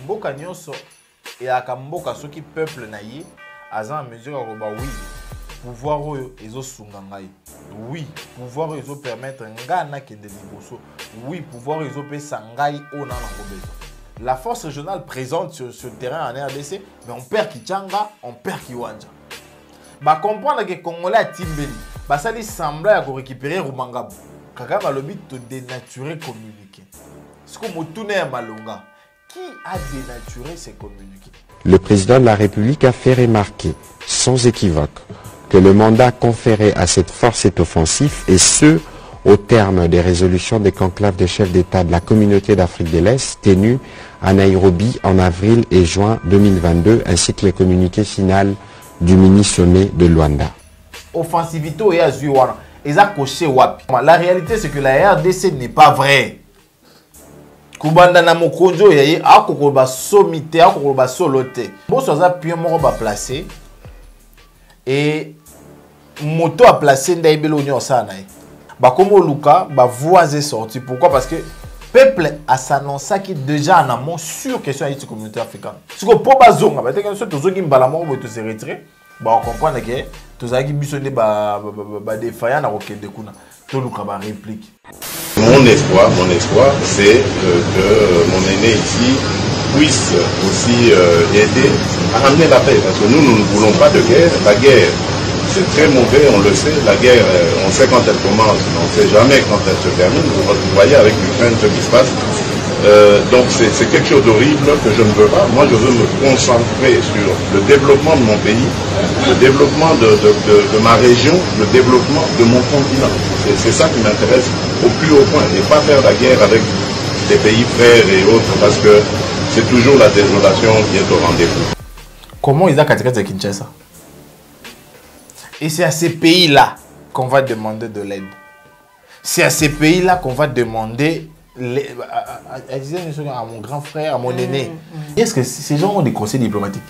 mboka nyonso et aka mboka soki peuple na ye aza en mesure ya koba oui pouvoir oyo ezosunga ngai, oui pouvoir oyo ezopermettre nga nakende liboso, oui pouvoir oyo ezopesa ngai oyo na nango besoin. La force régionale présente sur ce terrain en RDC, mais on perd Kichanga, on perd Kiwanja. Bah comprendre que Congolais a Timbeli, bah ça lui semble à récupérer Rumangabo. Kaka balobi te dénaturer communiquer. Ce que Moutouné à Malonga, qui a dénaturé ces communiqués? Le président de la République a fait remarquer, sans équivoque, que le mandat conféré à cette force est offensif, et ce, au terme des résolutions des conclaves des chefs d'État de la communauté d'Afrique de l'Est tenues à Nairobi en avril et juin 2022, ainsi que les communiqués finaux du mini-sommet de Luanda. Offensivité et Azuiwana, ils ont coché Wapi. La réalité, c'est que la RDC n'est pas vraie. Kubanda na mokonjo yaye akokoloba somité akokoloba soloté. Bon soza pion moko ba placé et moto a placé ndaibelo nyo sana. Ba komo luka ba voix est sorti. Pourquoi? Parce que peuple a s'annoncé qui déjà en amont sur question de la communauté africaine. Si ko po bazonga ba te que so tozo ki mbala moko to se retirer, ba on comprendre que tozaki bisonné ba défaillant na okende kuna. To luka ba réplique. Mon espoir, c'est que mon aîné ici puisse aussi aider à ramener la paix. Parce que nous ne voulons pas de guerre. La guerre, c'est très mauvais, on le sait. La guerre, on sait quand elle commence, mais on ne sait jamais quand elle se termine. Vous voyez avec l'Ukraine ce qui se passe. Donc c'est quelque chose d'horrible que je ne veux pas. Moi, je veux me concentrer sur le développement de mon pays, le développement de ma région, le développement de mon continent. C'est ça qui m'intéresse au plus haut point. Et pas faire la guerre avec des pays frères et autres, parce que c'est toujours la désolation qui est au rendez-vous. Comment ils ont catégorisé Kinshasa? Et c'est à ces pays-là qu'on va demander de l'aide. C'est à ces pays-là qu'on va demander à mon grand frère, à mon aîné. Est-ce que ces gens ont des conseils diplomatiques?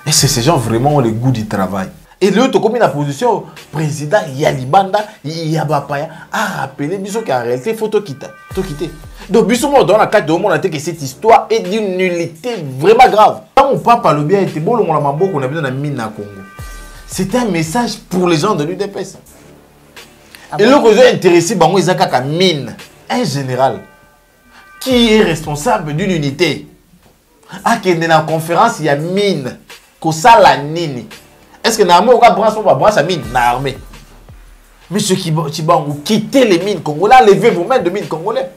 Est-ce que ces gens vraiment ont le goût du travail? Et l'autre, comme la position président Yalibanda, Yabapaya, a rappelé qu'en réalité, il faut tout quitter. Donc, dans la carte de monde, que cette histoire est d'une nullité vraiment grave. Quand mon papa le bien était bon, on a qu'on a besoin de mine à Congo. C'était un message pour les gens de l'UDPS. Et l'autre, ils ont intéressé, ils ont mine. Un général qui est responsable d'une unité. À qui est dans la conférence, il y a mine. Kosa la nini. Est-ce que l'armée va brancher sa mine dans l'armée? Monsieur Kibangu, quittez les mines congolais, levez vos mains de mines congolais.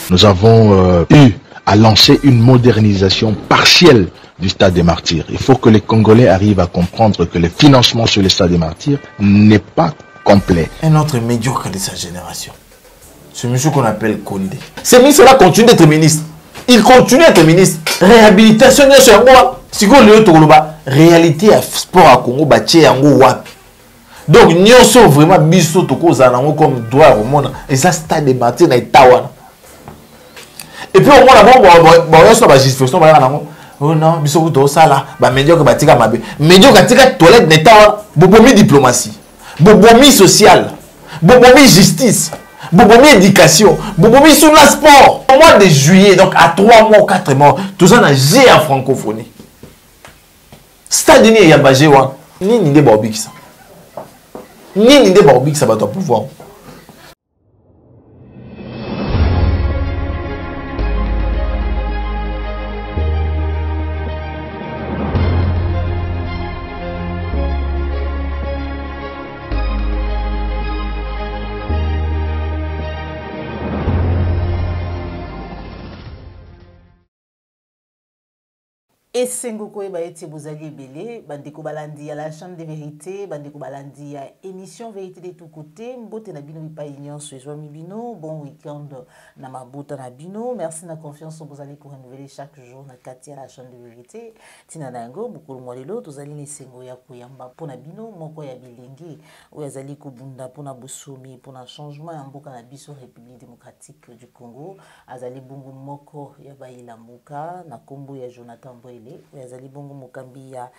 Nous avons eu à lancer une modernisation partielle du Stade des Martyrs. Il faut que les Congolais arrivent à comprendre que le financement sur le Stade des Martyrs n'est pas complet. Un autre médiocre de sa génération, ce monsieur qu'on appelle Condé. Ce ministre-là continue d'être ministre. Il continue d'être ministre. Réhabilitation de ce roi. Si vous voulez, réalité à sport à Congo, donc nous sommes vraiment biso comme droit au monde. Et ça, Stade des Martyrs na Itawana. Et puis au moins oh non, biso ko ça là, ba médiocre batika mabe. Médiocre tika toilette n'Itawana, bobomi diplomatie, bobomi social, bobomi justice, bobomi éducation, bobomi sur le sport. Au mois de juillet, donc à 3 mois, 4 mois, tout ça n'a jamais en francophonie. Stade ni ya bajewa, ni de barbix. Ni de barbix ça va ton pouvoir. Et Sengoko et Baeti Bouzali Belé, Bandeko Balandi à la chaîne de vérité, Bandeko Balandi à émission Vérité de tous côtés, Mbote Nabino Vipaïnion, Suézoa Mibino, bon week-end Namabota Nabino, merci de la confiance que vous allez pour renouveler chaque jour, na Katia à la chaîne de vérité, Tina Nango, beaucoup de modello, tous allez les Sengo ya Koyamba, pour Nabino, Moko ya Bilengi, ou Yazali Kubunda, pour Nabusoumi, pour un changement, en Boka Nabiso, République démocratique du Congo, Azali Bungu Moko, Yabaïla Mouka, Nakombo ya Jonathan Boyle. Yazali Bongo Mokambi ya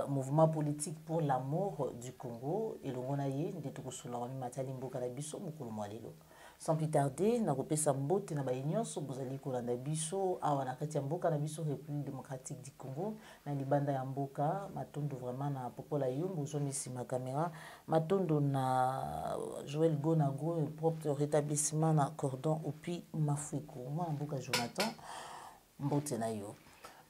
mouvement politique pour l'amour du Congo et le monaye de Tokusula Matali Mboka na biso mukulu mwalelo. sans plus tarder nakopesa mbote na bainyoso bozali kolanda biso awa na kati ya mboka na biso République démocratique du Congo na libanda ya mboka matondo vraiment na popola yumbu bozomisi ma caméra matondo na Joël Gonago propre rétablissement na cordon opi mafuiko mwa mboka Jonathan mbote na yo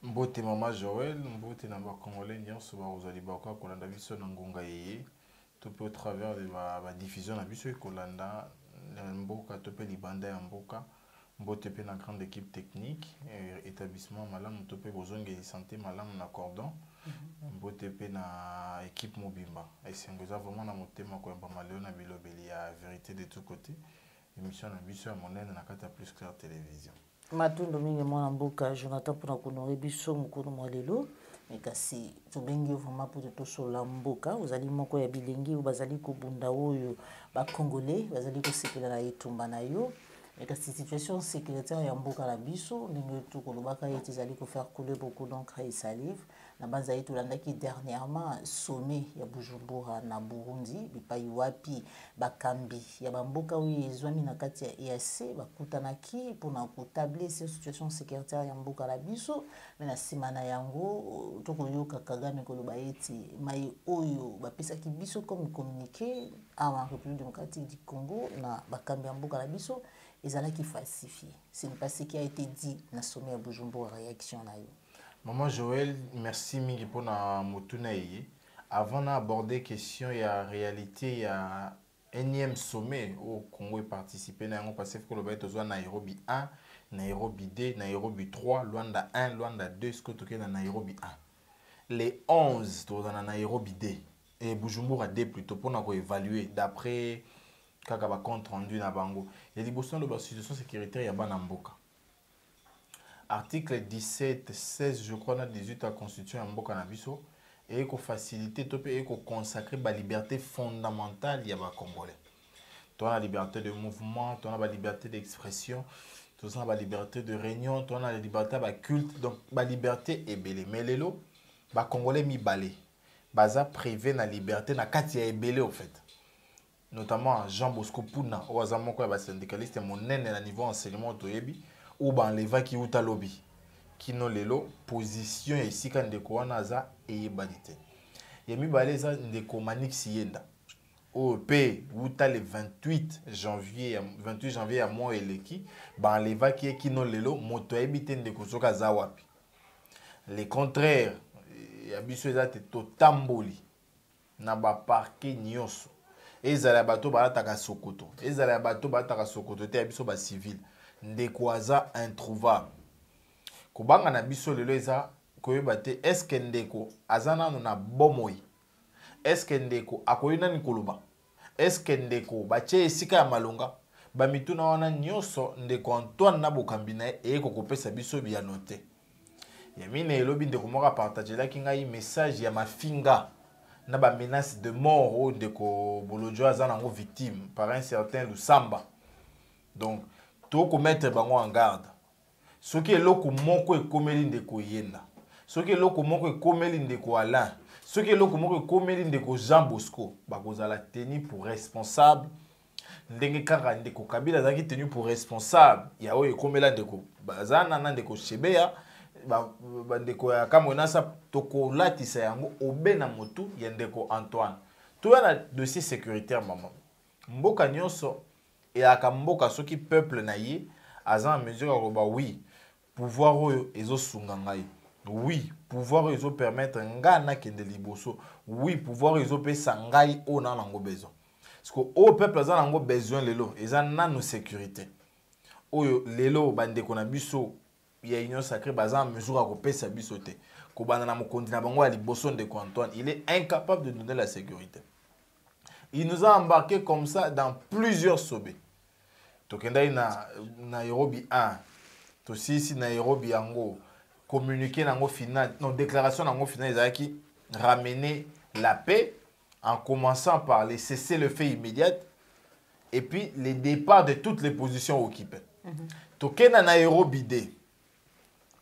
mbote mama Joël mbote na ba congolais nyonso ba ozali ba ko kolanda biso na ngonga yeye tout peu au travers de la diffusion na biso kolanda mboka to pe libanda ya mboka mbote pe na grande équipe technique établissement malamu to pe bozongi santé malamu na cordon mbote pe na équipe mobimba esengoza vraiment na motema ko yamba maleo na bilobeli ya vérité de tous côtés émission na biso ya monene na kata plus clair télévision matundo mingi mwana mboka Jonathan pona kunore biso mukuru mwalelo kasi tobengi vraiment pour tosola mboka ozali moko ya bilengi bazali kobunda oyo ba congolais bazali kosekela na etumba na yo kasi situation sécuritaire ya mboka la biso ndenge tokolobaka yeti zali ko faire couler beaucoup d'encre et salive na banza yetu landaki dernièrement sommet ya Bujumbura na Burundi bipai wapi bakambi ya bamboka oyo ezwami na kati ya EAC bakutanaki pona kotabler cette situation sécuritaire ya mboka la biso mais na simana yango tokoyoka Kagame koloba yeti mai oyo bapesaki biso comme communiqué en République démocratique du Congo na bakambi ya mboka la biso ezalaki falsifié. Ce n'est pas ce qui a été dit na sommet à Bujumbura réaction na yo. Maman Joël, merci mingi pour na motuna yé. Avant d'aborder question il y a réalité il y a énième sommet au Congo est participé na parce que le baie tozo Nairobi 1, Nairobi 2, Nairobi 3, Luanda 1, Luanda 2 ce que toke na Nairobi 1. Les 11 tozo na Nairobi 2 et Bujumbura 2 plutôt pour na ko évaluer d'après kaka ba compte rendu na bango et liboso de la situation sécuritaire ya bana mboka article 17 16 je crois na 18 la constitution ya mboka na biso et ko faciliter to pe et ko consacrer ba liberté fondamentale ya ba congolais to la liberté de mouvement to la liberté d'expression to la liberté de réunion to la liberté ba culte donc ba liberté ebele mais lelo ba congolais mi balé baza privé na liberté na kati ya ebele au fait notamment Jean Bosco Puna ou azamoko ya ba syndicaliste monene na niveau enseignement toyebi ou ban leva ki uta lobby kino lelo position ici kan de ko wana za eyebalite yemi baleza ndeko Manix Yenda au p uta le 28 janvier à mois eleki ban leva ki kino lelo moto ebite ndeko soka za wapi le contraire ya biso ezate totamboli na ba parquet nyonso ezala bato balataka Sokoto ezala bato balataka Sokoto te biso ba civil ndeko aza introuvable kubanga na biso lelo eza koyeba te est-ce que ndeko azana na bomoi est-ce que ndeko akoyina ni koloba est-ce que ndeko bache esika ya malonga ba mituna wana nyonso ndeko Antoine na bokambina e kokopesa biso bia note yamine elobi ndeko moka partager la kinga message ya mafinga na ba menace de mort au ndeko Bolodjo aza nango victime par un certain Lusamba donc to ko mettre bango en garde ce qui est loko moko ekomeli ndeko Yenda ce qui est loko moko ekomeli ndeko Alain ce qui est loko moko ekomeli ndeko Jean Bosco bakozala tenu pour responsable ndenge kaka ndeko Kabila zaki tenu pour responsable ya oyo ekomela ndeko bazana na ndeko Chebeya bandeko ya kamonasa toko latisa yango obena motu ya ndeko Antoine to na dossier sécuritaire maman mboka nyonso et aka mboka soki peuple na ye azan mesure roba oui pouvoir oyo ezosunga ngai oui pouvoir oyo ezo permettre nga na kende liboso oui pouvoir oyo ezo pesa ngai o na nango besoin parce que au peuple azan nango besoin lelo ezan nano sécurité oyo lelo bandeko na biso ya union sacrée baza en mesure à kopesa biso te ko bana na mokondi na bango ya liboso ndeko Antoine il est incapable de donner la sécurité. Il nous a embarqué comme ça dans plusieurs sommets. Tokenda na Nairobi 1 to si Nairobi yango communiqué nango final non déclaration nango final ezaki ramener la paix en commençant par les cessez-le-feu immédiat et puis les départs de toutes les positions occupées. Tokenda Nairobi 2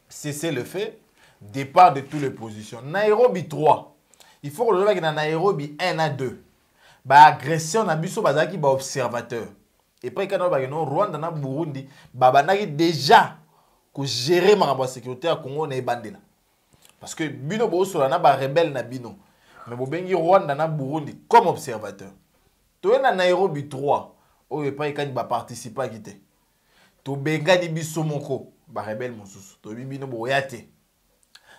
cesser le fait, départ de toutes les positions. Nairobi 3, il faut que le dans Nairobi 1 à 2, bah agression na biso bazaki ba observateur. Et puis quand on Rwanda na Burundi, babanaki déjà que gérer ma sécurité à Congo na ebandela. Parce que bino bo so na ba rebelle na bino. Mais bo bengi Rwanda na Burundi comme observateur. To na Nairobi 3, o pas quand ba participer à quitter. To benga di biso moko ba rebelle mosusu. To bino bo yate.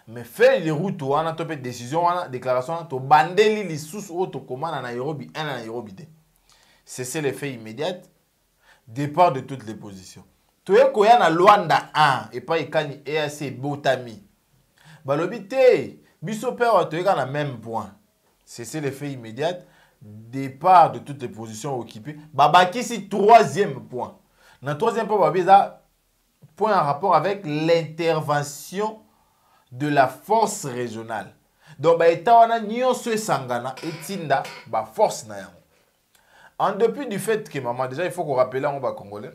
Mais faire les routes wana to pe décision wana déclaration to bandeli li sous auto commande na Nairobi 1 na Nairobi 2. C'est l'effet immédiat. Départ de toutes les positions. Tu es koya na Luanda 1 et pas ikani EAC Botami. Balobi te biso père tu es dans le même point. C'est l'effet immédiat. Départ de toutes les positions occupées. Babaki si troisième point. Dans le troisième point babisa point en rapport avec l'intervention de la force régionale. Donc ba eta wana nyonso sangana etinda ba force na yango. En dépit du fait que maman, déjà il faut qu'on rappelle on va congolais.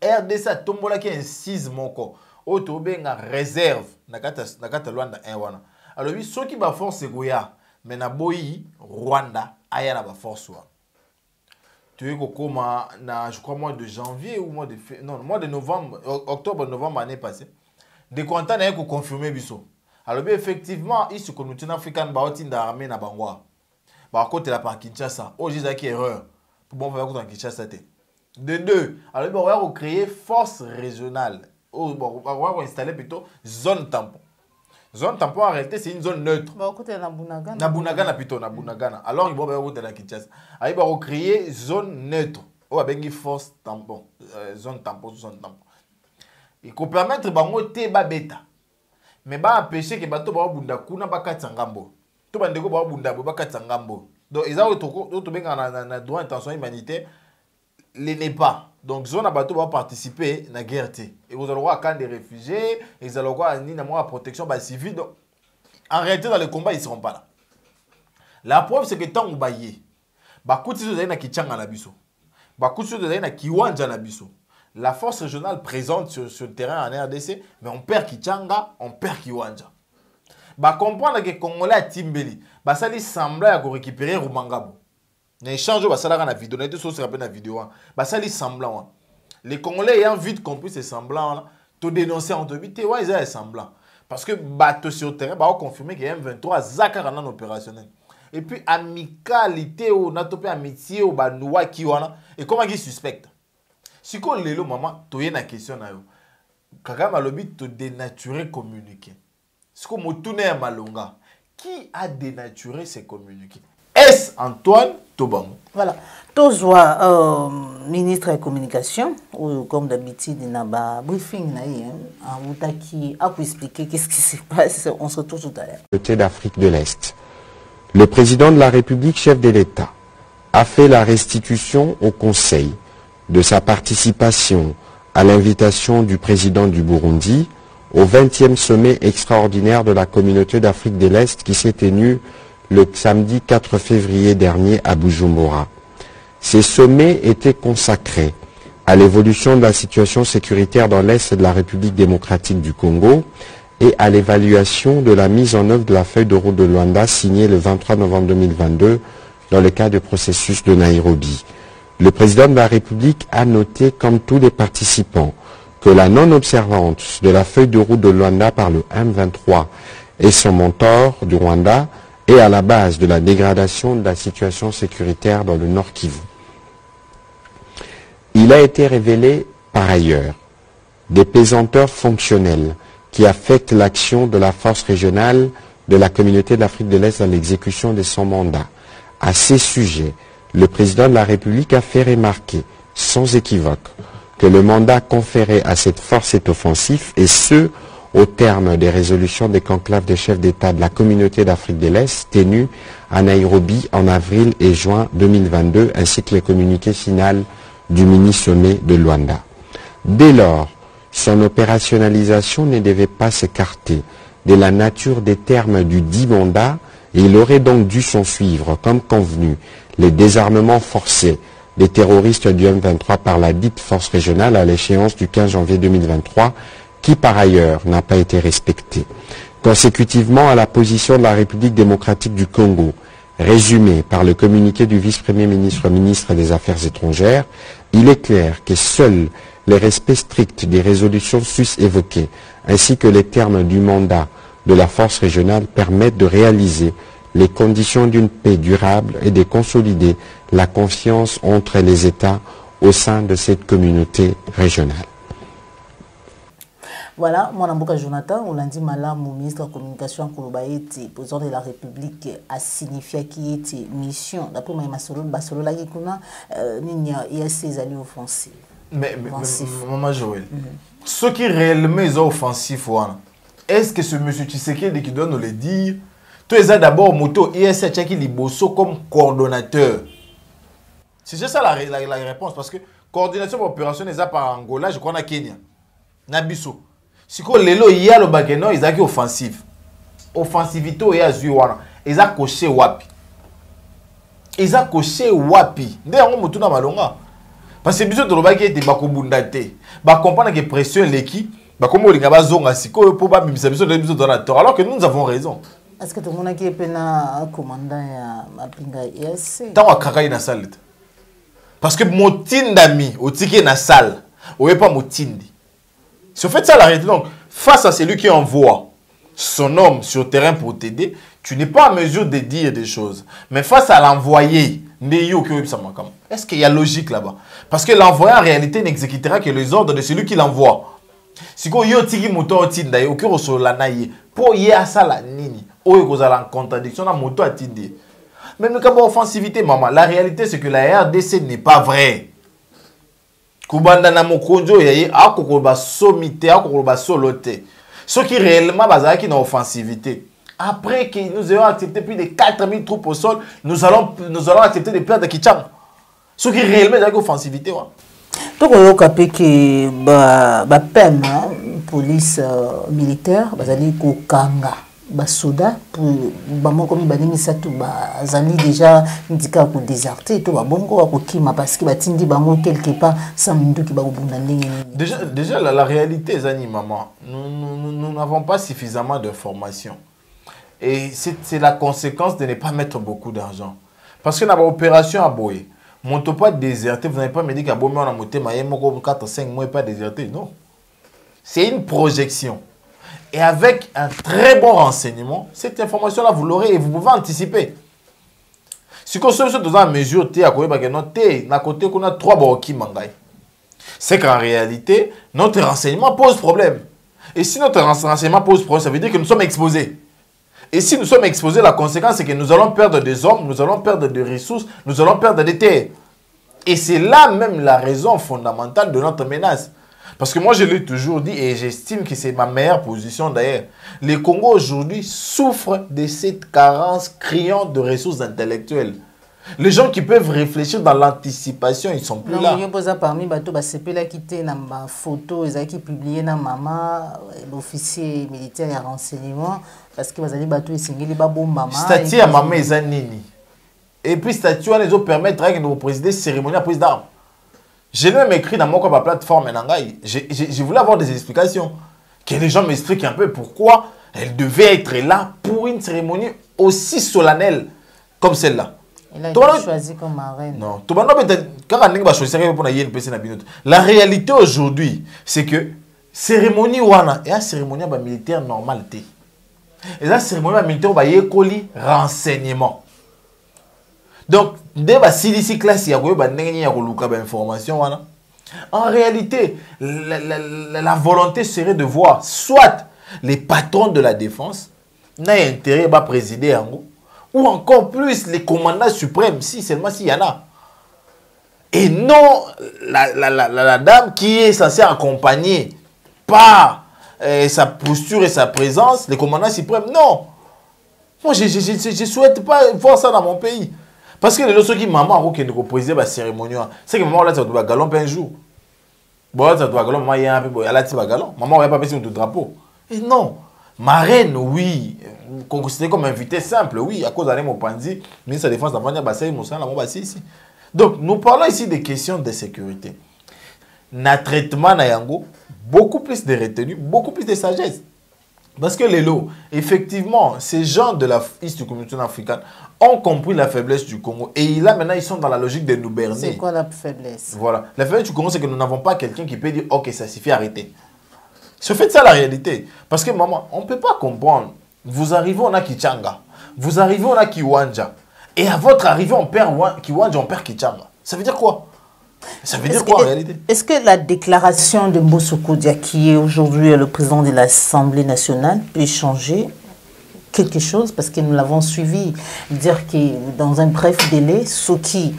RDC tombola qui incise mon corps. Auto benga réserve nakata Luanda 1 wana. Alors oui, ceux qui ba force goya, mais na boyi Rwanda aya na ba force wa. Tu es comment na je crois mois de janvier ou mois de mois de novembre, octobre novembre année passée. Des contents na ko confirmer biso. Alors bien effectivement, ici que nous tenons africain ba otinda armée na bangwa. Par contre, la par Kinshasa. Oh, j'ai dit erreur. Pour bon, on va Kinshasa. De deux, alors on va créer force régionale. On va installer plutôt zone tampon. Zone tampon, en réalité, c'est une zone neutre. Na Bunagana plutôt, na Bunagana. Alors, il va y avoir Kinshasa. Alors, on va créer zone neutre. On va faire force tampon. Zone tampon, zone tampon. Il peut permettre de faire bêta. Mais il va empêcher que les bateaux soient bunda ba katsangambo. Tout le monde va bunda ba katsangambo. Donc ils ont na droit d'intention humanitaire les pas. Donc zone bateau va participer à la guerre. Et vous allez voir camp des réfugiés, ils allez voir ni na protection ba civile. Donc en réalité dans le combat ils seront pas là. La preuve c'est que tant on baillé. Ba kuti zo na kichanga na biso. Ba kuti zo na kiwanja na biso. La force régionale présente sur le terrain en RDC, mais on perd Kichanga, on perd Kiwanja. Bah comprendre que Congolais à Timbeli, bah ça lui semblait à récupérer Rumangabo. L'échange bah ça là la vidéo, on a été sur la vidéo, bah ça lui semblant. Les Congolais ayant vite compris ces semblants là, te dénoncer en te dit ouais ils ont semblant. Parce que bateau sur le terrain, bah on confirmé que M23 Zakara en opérationnel. Et puis amicalité ou natopé amitié ou bah noua Kiwana et comment ils suspectent. Si on le maman, tu as une question na yo. Kagame alobi te dénaturer communiquer. Si on me tourne à Malonga, qui a dénaturé ces communiqués? Est-ce Antoine Tobango? Voilà. Tozwa ministre de communication ou comme d'habitude il n'a pas briefing na yi hein, qui a pu expliquer qu'est-ce qui se passe. On se retrouve tout à l'heure. Côté d'Afrique de l'Est. Le président de la République, chef de l'État, a fait la restitution au Conseil de sa participation à l'invitation du président du Burundi au 20e sommet extraordinaire de la communauté d'Afrique de l'Est qui s'est tenu le samedi 4 février dernier à Bujumbura. Ces sommets étaient consacrés à l'évolution de la situation sécuritaire dans l'Est de la République démocratique du Congo et à l'évaluation de la mise en œuvre de la feuille de route de Luanda signée le 23 novembre 2022 dans le cadre du processus de Nairobi. Le président de la République a noté, comme tous les participants, que la non-observance de la feuille de route de Luanda par le M23 et son mentor du Rwanda est à la base de la dégradation de la situation sécuritaire dans le Nord Kivu. Il a été révélé, par ailleurs, des pesanteurs fonctionnelles qui affectent l'action de la force régionale de la communauté de l'Afrique de l'Est dans l'exécution de son mandat. À ces sujets, le président de la République a fait remarquer, sans équivoque, que le mandat conféré à cette force est offensif, et ce, au terme des résolutions des conclaves des chefs d'État de la communauté d'Afrique de l'Est tenues à Nairobi en avril et juin 2022, ainsi que les communiqués finaux du mini-sommet de Luanda. Dès lors, son opérationnalisation ne devait pas s'écarter de la nature des termes du dit mandat, et il aurait donc dû s'en suivre, comme convenu, les désarmements forcés des terroristes du M23 par la dite force régionale à l'échéance du 15 janvier 2023, qui par ailleurs n'a pas été respectée. Consécutivement à la position de la République démocratique du Congo, résumée par le communiqué du vice-premier ministre, ministre des Affaires étrangères, Il est clair que seuls les respects stricts des résolutions sus-évoquées, ainsi que les termes du mandat de la force régionale permettent de réaliser les conditions d'une paix durable et de consolider la confiance entre les États au sein de cette communauté régionale. Voilà, mon amboka Jonathan, on l'a dit Malam, ministre de la Communication, Kouroubaïti, président de la République, a signifié qu'il était mission. D'après moi, Basolo, la Gikuna, il y a ces alliés offensifs. Mais Maman Joël, ceux qui réellement sont offensifs, est-ce que ce monsieur Tshisekedi qui doit nous le dire, tu es d'abord moto ISH qui liboso comme coordonnateur? C'est juste ça la réponse, parce que coordination opérationnelle par Angola, je crois, na Kenya, Nabiso. Si ko lelo il y a le bageno, ils ont offensif. Offensivité il y a zuwana, ils ont coché wapi. Ils ont coché wapi. D'ailleurs on mutuna malonga. Parce que biso to lobaki ete bakobundate. Ba comprendre que pression l'équipe, ba comme olinga bazonga siko po ba bimisa biso de biso dans la tort alors que nous avons raison. Est-ce que tout le monde qui est pena commandant ya mapinga ESC? Tant akakai na salle. Parce que motindami otiki na salle, oye pas motindi. C'est en fait ça la réalité. Donc, face à celui qui envoie son homme sur le terrain pour t'aider, tu n'es pas en mesure de dire des choses. Mais face à l'envoyé, est-ce qu'il y a logique là-bas? Parce que l'envoyé en réalité n'exécutera que les ordres de celui qui l'envoie. Si vous avez un moto tindaye, vous avez un pour y a ça la nini, vous avez en contradiction dans moto tindé. Mais nous avons offensivité, maman. La réalité c'est que la RDC n'est pas vraie. Kubanda na mokonjo yaye akokoloba somité akokoloba soloté. Ceux qui réellement bazala qui na offensivité. Après que nous ayons accepté plus de 4000 troupes au sol, nous allons accepter de perdre Kicham. Ceux qui réellement ont offensivité wa. Donc on a que ba PEM police militaire bazali ko kanga ba soda pour ba moko mi baningi satu ba zali déjà ndika ko déserter to ba bongo ko kima parce que batindi bango quelque part sans ndu ki ba bunda ndenge. Déjà la réalité zani maman, nous n'avons pas suffisamment d'informations. Et c'est la conséquence de ne pas mettre beaucoup d'argent. Parce que dans l'opération à Boye, mon pas déserté, vous n'avez pas me dit qu'à Boye on a monté ma 4 5 mois pas déserté, non. C'est une projection. Et avec un très bon renseignement, cette information-là, vous l'aurez et vous pouvez anticiper. Si vous êtes dans la mesure, on a 3 baroki mangai. C'est qu'en réalité, notre renseignement pose problème. Et si notre renseignement pose problème, ça veut dire que nous sommes exposés. Et si nous sommes exposés, la conséquence, c'est que nous allons perdre des hommes, nous allons perdre des ressources, nous allons perdre des terres. Et c'est là même la raison fondamentale de notre menace. Parce que moi, je l'ai toujours dit et j'estime que c'est ma meilleure position d'ailleurs. Le Congo aujourd'hui souffre de cette carence criante de ressources intellectuelles. Les gens qui peuvent réfléchir dans l'anticipation, ils ne sont plus là. Parmi les qui na photo, qui publié na maman, l'officier militaire et renseignement, parce que vous allez battre les maman. Statut à maman est nini. Et puis statut les autres permettre de nous présider cérémonie à prise d'armes. J'ai même écrit dans mon plateforme, je voulais avoir des explications. Que les gens m'expliquent un peu pourquoi elle devait être là pour une cérémonie aussi solennelle comme celle-là. Il a été choisi comme marraine. Non. La réalité aujourd'hui, c'est que cérémonie wana et la cérémonie militaire normale. Et la cérémonie militaire va y renseignement. Donc, dès que si classe, il y a information. En réalité, la volonté serait de voir soit les patrons de la défense n'ont intérêt à présider en gros, ou encore plus les commandants suprêmes, si seulement s'il y en a. Et non la dame qui est censée accompagner par sa posture et sa présence, les commandants suprêmes. Non. Moi, je ne souhaite pas voir ça dans mon pays. Parce que les gens qui maman qui nous président la cérémonie, c'est que maman là ça doit galon un jour. Bon ça doit galon maman y a un peu là tu vas galon. Maman aurait pas passé de drapeau. Et non, marraine oui, considéré comme invité simple oui à cause d'aller mon pandi, ministre de la défense d'Avania Bassay Moussa là mon bassi ici. Donc nous parlons ici des questions de sécurité. Na traitement na yango beaucoup plus de retenue, beaucoup plus de sagesse. Parce que les lots, effectivement, ces gens de la East Community africaine ont compris la faiblesse du Congo. Et là, maintenant, ils sont dans la logique de nous berner. C'est quoi la faiblesse? Voilà. La faiblesse du Congo, c'est que nous n'avons pas quelqu'un qui peut dire « Ok, ça suffit, arrêtez ». C'est fait ça la réalité. Parce que, maman, on ne peut pas comprendre. Vous arrivez, on a Kichanga. Vous arrivez, on a Kiwanja. Et à votre arrivée, on perd Kiwanja, on perd Kichanga. Ça veut dire quoi? Ça veut dire quoi en réalité? Est-ce que la déclaration de Mbosso Kodia, qui est aujourd'hui le président de l'Assemblée nationale, peut changer quelque chose? Parce que nous l'avons suivi dire que dans un bref délai, ce qui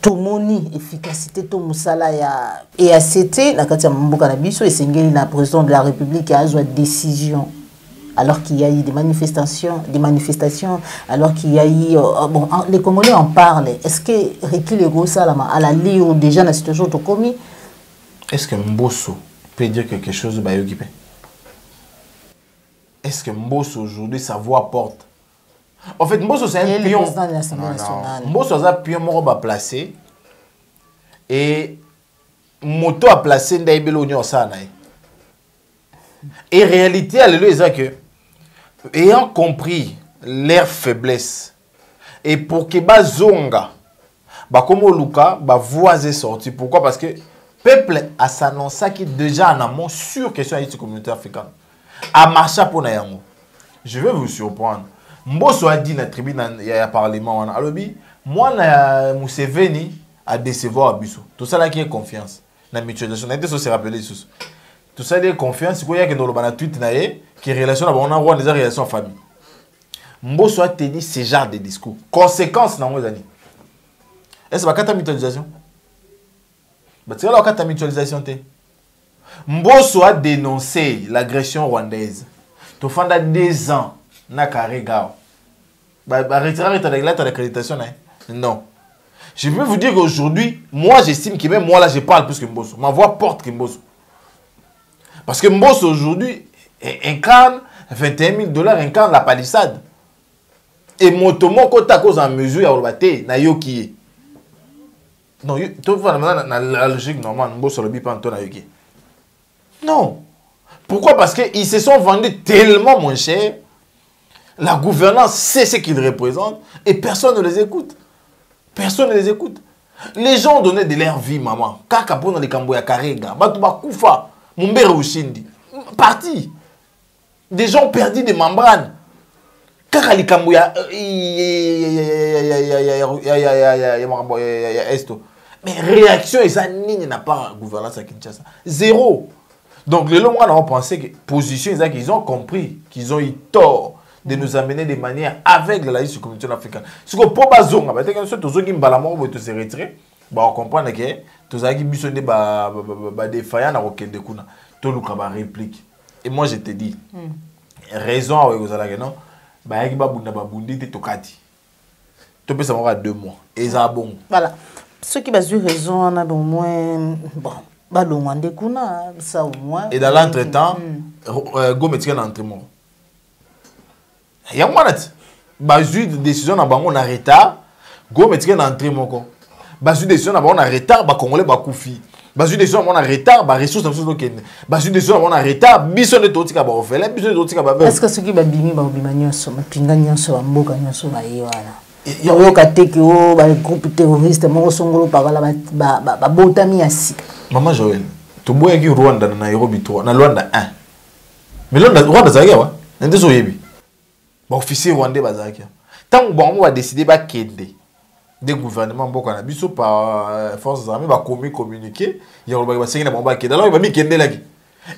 tomoni efficacité to musala ya et ACT la katia mboka na biso et sengeli na président de la République a eu décision alors qu'il y a eu des manifestations alors qu'il y a eu bon les Congolais en parlent. Est-ce que Ricky Lego Salama à la lire déjà la situation to commis? Est-ce que Mbosso peut dire quelque chose de Bayogipe? Est-ce que Mbosso aujourd'hui sa voix porte? En fait, Mbosso c'est un pion. Mbosso c'est un pion mort placé et moto a placé Ndaibelo Nyosana. Et réalité, alléluia, que ayant compris leur faiblesse et pour que Bazonga, comme Luka, voix est sortie. Pourquoi? Parce que le peuple a s'annoncé qui déjà en amont sur question de la communauté africaine. A marché pour Nayango. Je vais vous surprendre. Mbosso a dit dans la tribune, il y a un parlement, moi, Museveni a décevoir Abisso. Tout ça là qui est confiance. La mutualisation, on a été se rappeler tout ça est confiance. Il y a que dans le tweet qui est relation, on a des relations en famille. Mbosso a tenu ce genre de discours. Conséquence dans nos années. Est-ce que c'est la mutualisation? C'est la mutualisation. Mbosso a dénoncé l'agression rwandaise. Tu fais 2 ans na Karega. Retirer ta lettre d'accréditation. Non. Je peux vous dire qu'aujourd'hui, moi j'estime que même moi là je parle plus que Mbosso. Ma voix porte que Mbosso. Parce que Mbosso aujourd'hui incarne $21 000, incarne la palissade. Et motomo kota cause en mesure ya olbate na yoki. Non, tu vois la logique normale Mbosso le bipa Anton na yoki. Non. Pourquoi? Parce qu'ils se sont vendus tellement moins cher. La gouvernance sait ce qu'ils représentent et personne ne les écoute. Personne ne les écoute. Les gens ont donné de leur vie, maman. Kaka pour les Kamboya Karega, Batouba Koufa, Mumbere Ushindi. Parti. Des gens ont perdu des membranes. Kaka les Kamboya Esto. Mais réaction, ils n'a pas gouvernance à Kinshasa. Zéro. Donc, les gens ont pensé que position, ils ont compris qu'ils ont eu tort de nous amener de manière avec la liste de la communauté africaine. Si vous pouvez pas zonga, parce que tous ceux qui me balamont vont se retirer, on comprend que tous ceux qui bisonnent des faillants à Rokende Kuna, tout le monde réplique. Et moi je te dis, raison avec vous allez non, bah qui babunda babundi te tokati. Tu peux savoir 2 mois. Et ça bon. Voilà. Ceux qui basent raison on a au moins bon. Et dans l'entretemps, Gometika est entré mort. Il y a une décision dans on a retard. Gometika est entré mort. Basu décision dans on a retard, ba Congolais ba koufi. Basu décision on a retard, ba ressources dans ce kende. Basu décision on a retard, biso de totika ba ofela, biso de totika ba. Est-ce que ceux qui ba bimi ba obimanyo so, pinga nyanso ba mboka nyanso ba yewana. Yo kateki o ba groupe terroriste mo songolo pa ba botami asi. Maman Joël, tu bois qui Rwanda na Nairobi 3, na Rwanda 1. Mais Rwanda zakia wa, nende so yebi. Ba officier rwandais bazakia. Tant bon on va décider ba kende. Des gouvernements beaucoup na biso par forces armées ba communiquer, il va ba sengi na ba kende. Alors il va mi kende là.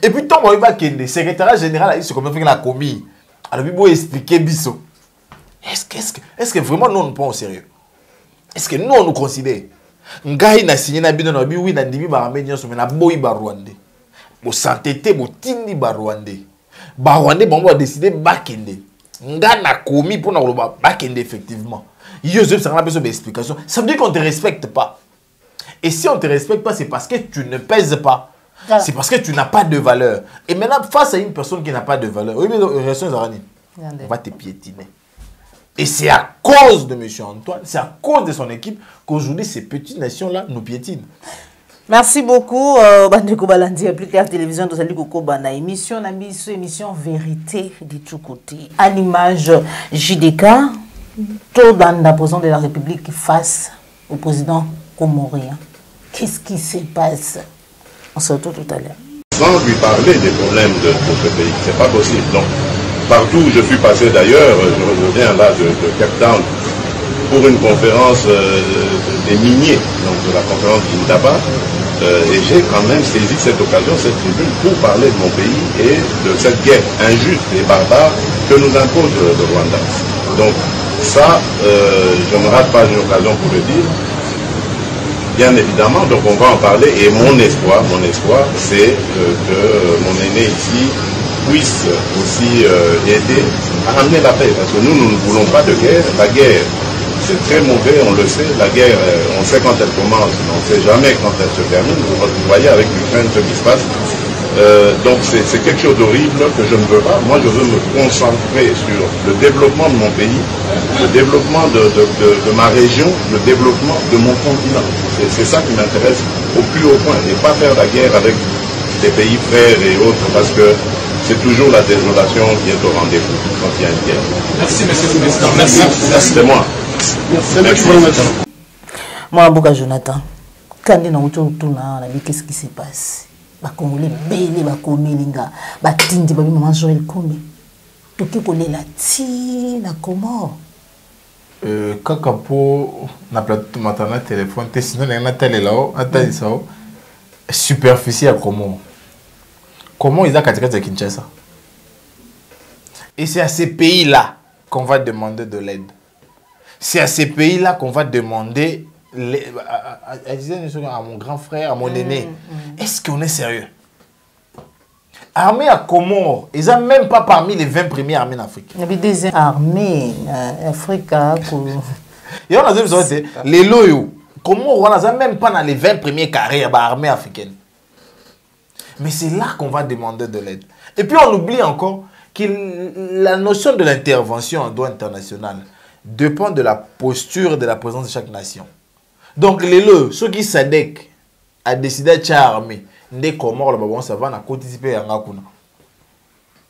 Et puis tant il va kende, secrétaire général il se comme fait la commis. Alors il faut expliquer biso. Est-ce que vraiment nous nous prenons au sérieux? Est-ce que nous on nous considère? Ngai na signé na bino na bi oui na ndimi ba ramener so na boy ba rwandais. Bo santété bo tindi ba rwandais. Ba rwandais bon va décider ba kende. Nga na commis pour na ba kende effectivement. Yosef ça na besoin d'explication. Ça veut dire qu'on te respecte pas. Et si on te respecte pas, c'est parce que tu ne pèses pas. Voilà. C'est parce que tu n'as pas de valeur. Et maintenant face à une personne qui n'a pas de valeur, oui mais on va te piétiner. Et c'est à cause de M. Antoine, c'est à cause de son équipe qu'aujourd'hui ces petites nations-là nous piétinent. Merci beaucoup. Bandeko Balandi, plus clair télévision, nous allons bana émission, émission vérité de tous côtés. À l'image JDK, tout dans la présidence de la République face au président comorien. Qu'est-ce qui se passe? On se retrouve tout à l'heure. Sans lui parler des problèmes de ce pays, c'est pas possible. Donc, partout où je suis passé d'ailleurs, je reviens là de Cape Town pour une conférence des miniers, donc de la conférence d'Indaba, et j'ai quand même saisi cette occasion, cette tribune, pour parler de mon pays et de cette guerre injuste et barbare que nous impose le Rwanda. Donc ça, je ne rate pas une occasion pour le dire. Bien évidemment, donc on va en parler, et mon espoir, c'est que mon aîné ici puisse aussi aider à ramener la paix, parce que nous ne voulons pas de guerre. La guerre, c'est très mauvais, on le sait. La guerre, on sait quand elle commence, mais on ne sait jamais quand elle se termine. Vous voyez avec l'Ukraine ce qui se passe. Donc c'est quelque chose d'horrible que je ne veux pas. Moi, je veux me concentrer sur le développement de mon pays, le développement de ma région, le développement de mon continent. C'est ça qui m'intéresse au plus haut point, et pas faire la guerre avec des pays frères et autres, parce que c'est toujours la désolation qui est au rendez-vous quand il y a une guerre. Merci, monsieur le président. Merci. C'est moi. Moi, Boka Jonathan, quand on a dit qu'est-ce qui se passe? Les Congolais belé, les Komelinga, les Tindi, les maman Joël Komé. Tout qui connaît la ti, la Comore. Kakapo, na plateau matana téléphone, sinon il y a télé là-haut, attends ça. Superficie à Comore. Comment ils ont catégorisé Kinshasa? Et c'est à ces pays-là qu'on va demander de l'aide. C'est à ces pays-là qu'on va demander à mon grand frère, à mon aîné. Est-ce qu'on est sérieux? Armée à Comores, ils n'ont même pas parmi les 20 premières armées d'Afrique. Il y avait des armées Afrique. Et on a dit, les loyaux, Comores, on n'a même pas dans les 20 premiers carrés d'armée africaine. Mais c'est là qu'on va demander de l'aide. Et puis on oublie encore que la notion de l'intervention en droit international dépend de la posture et de la présence de chaque nation. Donc les lots, ceux qui SADC a décidé de faire armée, des Comores, ça va participer à Ngakuna.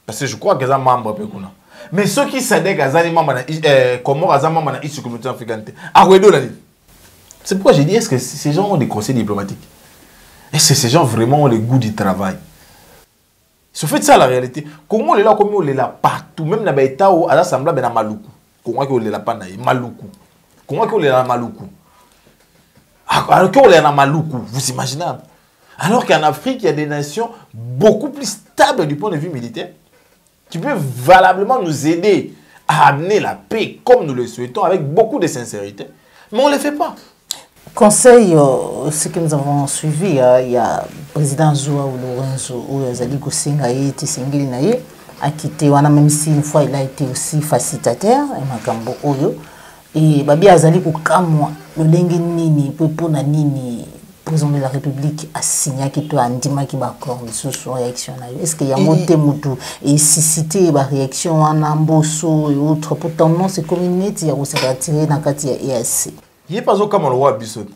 Parce que je crois qu'ils sont membres de Kuna. Mais ceux qui SADC a membres de Comores, a membres de la communauté africaine. C'est pourquoi j'ai dit, est-ce que ces gens ont des conseils diplomatiques? Est-ce que ces gens vraiment ont le goût du travail? C'est fait ça la réalité. Comment on est là, comme on est là partout, même dans les États où à l'Assemblée, il y a Maluku. Comment on est là, Maluku. Comment on est là, Maluku. Alors qu'on est là, Maluku, vous imaginez? Alors qu'en Afrique, il y a des nations beaucoup plus stables du point de vue militaire qui peuvent valablement nous aider à amener la paix comme nous le souhaitons avec beaucoup de sincérité. Mais on ne le fait pas. Conseil, ce que nous avons suivi, il y a le président Zoua ou Lorenzo ou Zali Kosenga Tsengeli Naye a quitté, même si une fois il a été aussi facilitateur, et Babi Azali Kokamwa, le Lengi Nini, Pepona Nini, président de la République a signé qu'il y a un dima qui va accord sur son réaction. Est-ce qu'il y a monté Moutou et si cité la réaction en Amboso et autres, pourtant non, c'est comme une nette, il y a aussi retiré dans le cas de EAC. Il n'y a pas comme le roi Bissot.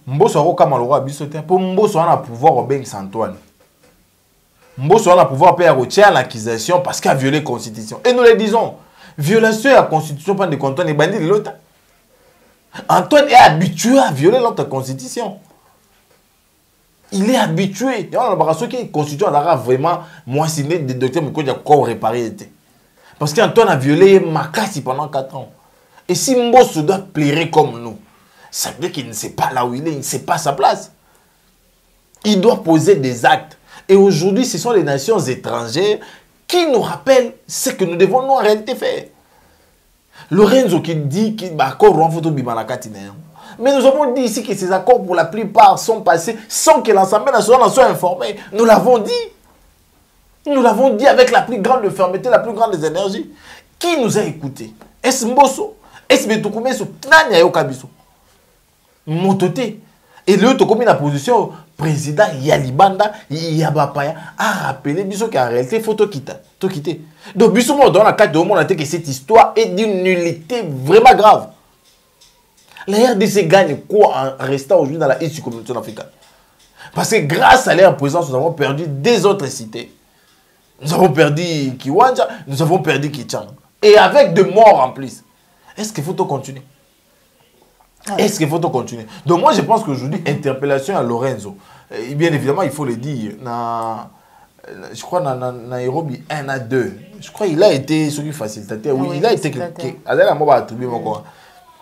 Mboso comme le roi Bissot. Pour Mboso, on a pouvoir au Ben Saint-Antoine. Mboso, on a pouvoir payer à l'accusation parce qu'il a violé la Constitution. Et nous le disons, violation de la Constitution, pas de Antoine et bandit de l'autre. Antoine est habitué à violer notre Constitution. Il est habitué. Et on a l'impression que la Constitution a vraiment moissiné des docteurs qui ont réparé. Parce qu'Antoine a violé Makassi pendant 4 ans. Et si Mboso doit plairer comme nous, ça veut dire qu'il ne sait pas là où il est, il ne sait pas sa place. Il doit poser des actes. Et aujourd'hui, ce sont les nations étrangères qui nous rappellent ce que nous devons nous en réalité faire. Lorenzo qui dit qu'il va accord photo bimanakatine. Mais nous avons dit ici que ces accords pour la plupart sont passés sans que l'Assemblée nationale en soit informée. Nous l'avons dit. Nous l'avons dit avec la plus grande fermeté, la plus grande des énergies. Qui nous a écoutés? Est-ce Mboso? Est-ce que tu commences à faire Kabiso? Mototé. Et le comme la position président Yalibanda Yabapaya a rappelé Biso qu'en réalité il faut tout quitter. Donc Biso dans la carte de monde que cette histoire est d'une nullité vraiment grave. La RDC gagne quoi en restant aujourd'hui dans la East communauté africaine? Parce que grâce à leur présence, nous avons perdu des autres cités. Nous avons perdu Kiwanja, nous avons perdu Kichang. Et avec de morts en plus. Est-ce qu'il faut tout continuer? Est-ce qu'il faut tout continuer? Donc moi je pense qu'aujourd'hui, interpellation à Lorenzo. Et bien évidemment, il faut le dire, je crois dans Nairobi 1 à 2. Je crois qu'il a été celui facilitateur. Oui, il a été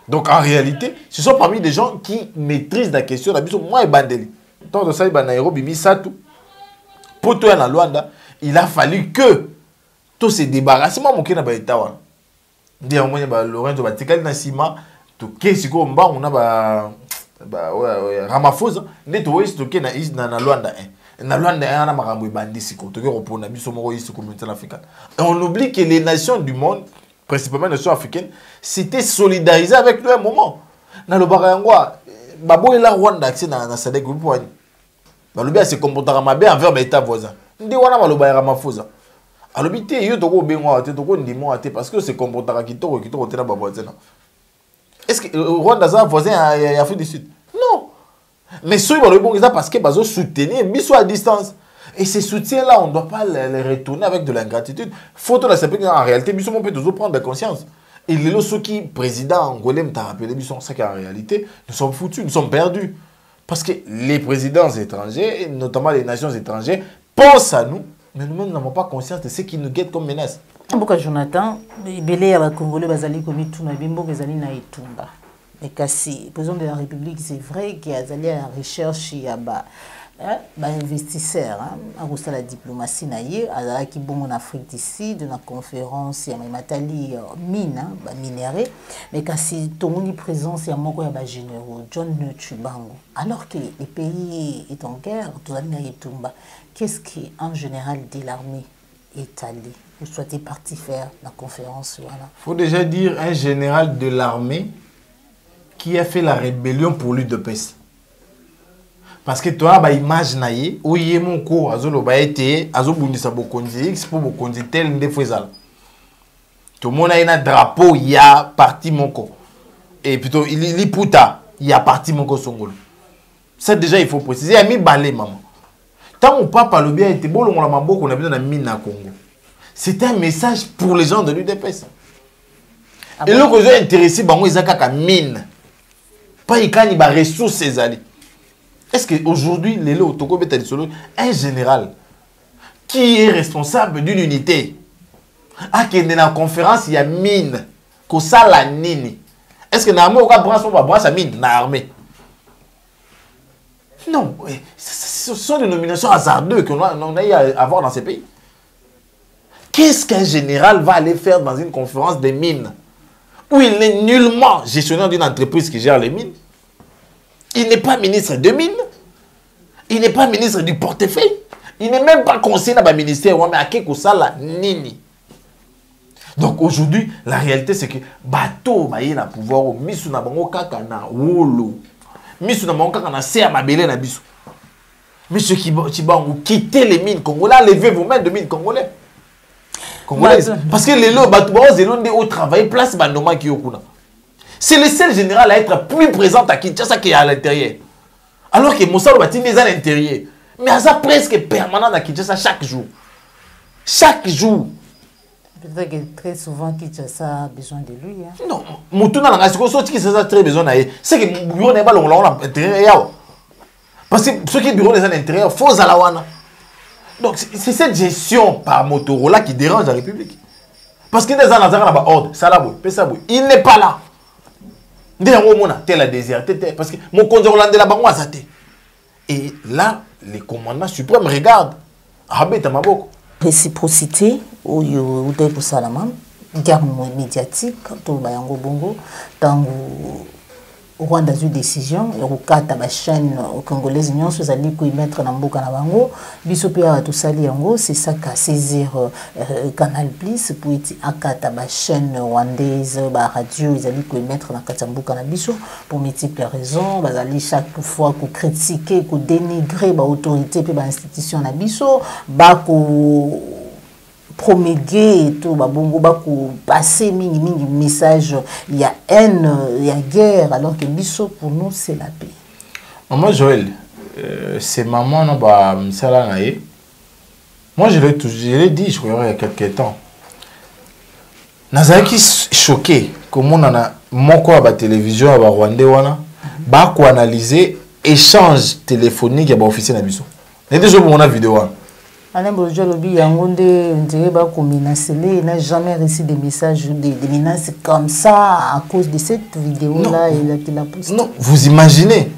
donc en réalité, ce sont parmi des gens qui maîtrisent la question. Moi et Bandeli. Tant de ça, Nairobi, Misatou, pour toi dans Luanda, il a fallu que tout se débarrasse. Moi, mon kena ba etawa. Ndi ya mwenye ba Lorenzo ba tikali na sima, to kesi ko mba on a ba Ramaphosa, ndi to wesi to kena na Luanda 1. Na Luanda 1 na makambo bandisi ko to ke repona biso moko ici communauté africaine. Et on oublie que les nations du monde, principalement les nations africaines, s'étaient solidarisées avec lui à un moment. Dans le Barangwa, Babo et la Rwanda accès dans Sadek pour Balobi se comportera bien envers les États voisins. Ndi wana Baloba Ramaphosa. Alobite yo toko bengwa te toko ndimo ate parce que se comportera kitoko tena ba voisin. Est-ce que Rwanda ça voisin à Afrique du Sud? Non. Mais ceux qui bon ça parce que bazo soutenir biso à distance. Et ces soutiens-là, on ne doit pas les retourner avec de l'ingratitude. Faut tout la savoir qu'en réalité, biso on peut toujours prendre conscience. Et les ceux qui président angolais m'ont rappelé biso ça qu'en réalité, nous sommes foutus, nous sommes perdus. Parce que les présidents étrangers, et notamment les nations étrangères, pensent à nous, mais nous-mêmes n'avons pas conscience de ce qui nous guette comme menace. Mboka Jonathan, belé ya ba Congolais bazali komi tuna bimbo bezali na etumba. Mais kasi président de la République, c'est vrai qu'il y a allé à la recherche ya ba investisseurs à la diplomatie naïe à qui bon en Afrique d'ici de la conférence ya matali mine minéraux mais kasi tomoni présence ya moko ya ba généraux John Chubango alors que les pays est en guerre tout ça na etumba. Qu'est-ce qui en général dit l'armée est allé ou soit est parti faire la conférence voilà. Faut déjà dire un général de l'armée qui a fait la rébellion pour l'UDPS. Parce que toi, bah image naïe, où y est mon cours, azolo ba été, azobundisa bokonzi, X pour bokonzi tel nde fezal. Tout le monde a un drapeau, il y a parti mon co. Et plutôt il puta, il y a parti mon co songolo. Ça déjà il faut préciser, il y a mis balé maman. Tant mon papa le bien était bon, on a mabo qu'on a besoin de mine à Congo. C'était un message pour les gens de l'UDPS. Et là que j'ai intéressé, bah moi ils ont mine. Pas y a des ressources ces années. Est-ce qu'aujourd'hui, un général qui est responsable d'une unité, dans la conférence, il y a mine, que ça la nini. Est-ce que l'armée aura branché mine dans l'armée? Non, ce sont des nominations hasardeuses qu'on a eu à avoir dans ces pays. Qu'est-ce qu'un général va aller faire dans une conférence des mines où il n'est nullement gestionnaire d'une entreprise qui gère les mines? Il n'est pas ministre de mines. Il n'est pas ministre du portefeuille. Il n'est même pas conseiller dans le ministère. Mais à quelque chose là, nini. Donc aujourd'hui, la réalité c'est que bateau ba yé na pouvoir misu na bango kaka na wolo. Misu na bango kaka na se mabele na biso. Monsieur Chibango, quittez les mines congolais, levez vos mains de mines congolais. Congolaises. Parce que les lots bateau ba zelonde au travail place bandoma ki yokuna. C'est le seul général à être plus présent à Kinshasa qu'à l'intérieur. Alors que Moussa Lobatine est à l'intérieur. Mais à ça presque permanent à Kinshasa chaque jour. Chaque jour. Peut-être que très souvent Kinshasa a besoin de lui. Hein. Non, Moutouna n'a pas très besoin de lui. C'est que le bureau n'est pas l'intérieur. Parce que ceux qui bureau à l'intérieur, il faut Zalawana. Donc c'est cette gestion par Motorola qui dérange la République. Parce qu'il y a des gens qui ont ordre. Il n'est pas là. Tel a déserté, parce que mon conjoint hollandais là-bas, moi, ça et là, les commandants suprêmes regardent. Réciprocité, ou youdé pour Salamam, guerre médiatique, tout le bayango bongo, dans Rwanda a eu décision, il y a une chaîne congolaise, ils ont mettre dans le Bango, Bisopia tout ça, c'est ça qu'a saisir Canal Plus pour être à la chaîne rwandaise, la radio, ils ont mettre dans le Cannabis pour multiples raisons, ils ont chaque fois pour critiquer, pour dénigrer l'autorité et l'institution, promulguer et tout, bongo bako passer mingi message, il y a haine, il y a guerre, alors que biso pour nous c'est la paix. Maman Joël, c'est maman non ba msala nae. Moi je l'ai dit, je crois il y a quelques temps. Nazaki choqué comment on a moko à la télévision à Rwanda wana ba ko analyser échange téléphonique ya ba officier na biso. Et déjà on a vidéo wana. Alain Bojo Lobi Yangonde, on dirait qu'on menace, il n'a jamais reçu des messages, des menaces comme ça à cause de cette vidéo-là et la posté. Non, vous imaginez.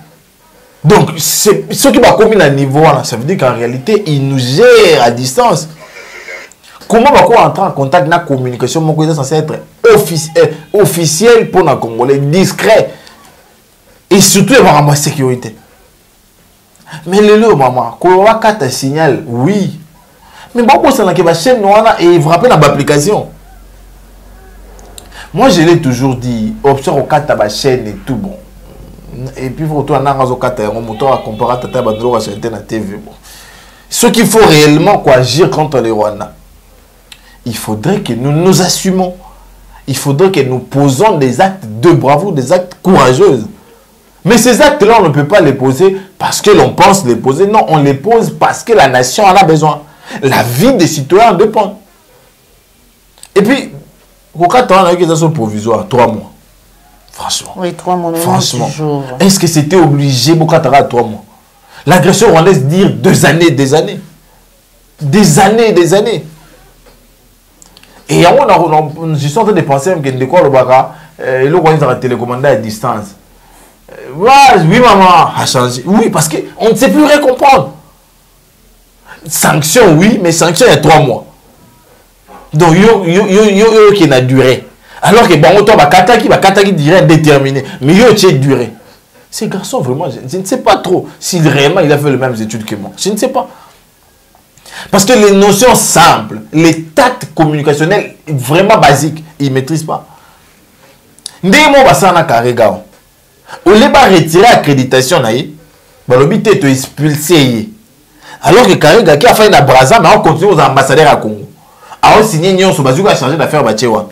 Donc, ce qui va commis à niveau, ça veut dire qu'en réalité, il nous gère à distance. Comment va quoi entrer en contact dans la communication, mon côté censé être officiel pour les Congolais, discret. Et surtout, il va avoir la sécurité. Mais le lot, maman, quand on va quatre un signal, oui. Mais bon, c'est la chaîne noire et vous rappelez l'application. Moi, je l'ai toujours dit, option au quatre la chaîne et tout bon. Et puis, vous retournez dans le quatre, on monte à comparer à Tata Bandro à la TV. Ce qu'il faut réellement agir contre les Rwandais, il faudrait que nous nous assumons. Il faudrait que nous posons des actes de bravoure, des actes courageux. Mais ces actes-là, on ne peut pas les poser parce que l'on pense les poser. Non, on les pose parce que la nation en a besoin. La vie des citoyens dépend. Et puis, au cas où on a eu des provisoires, 3 mois. Franchement. Oui, 3 mois. Franchement. Est-ce que c'était obligé, à 3 mois? L'agression rwandaise dire 2 années, des années. Des années, des années. Et je suis en train de penser que de quoi le baga, le Rwanda a télécommandé à distance. Oui, maman a changé. Oui, parce qu'on ne sait plus rien comprendre. Sanction, oui, mais sanction, il y a 3 mois. Donc, qui a duré. Alors que bon, Kataki dirait indéterminé. Mais il a duré. Ces garçons, vraiment, je ne sais pas trop si réellement il a fait les mêmes études que moi. Je ne sais pas. Parce que les notions simples, les tacts communicationnels vraiment basiques, ils ne maîtrisent pas. Ndemo basana karega. Au lieu de retirer l'accréditation, il est expulsé. Alors que Karega qui a fait une Brazza, mais on continue aux ambassadeurs à Congo. A signé Nyon Sobazuka a changé d'affaires à Bachewa.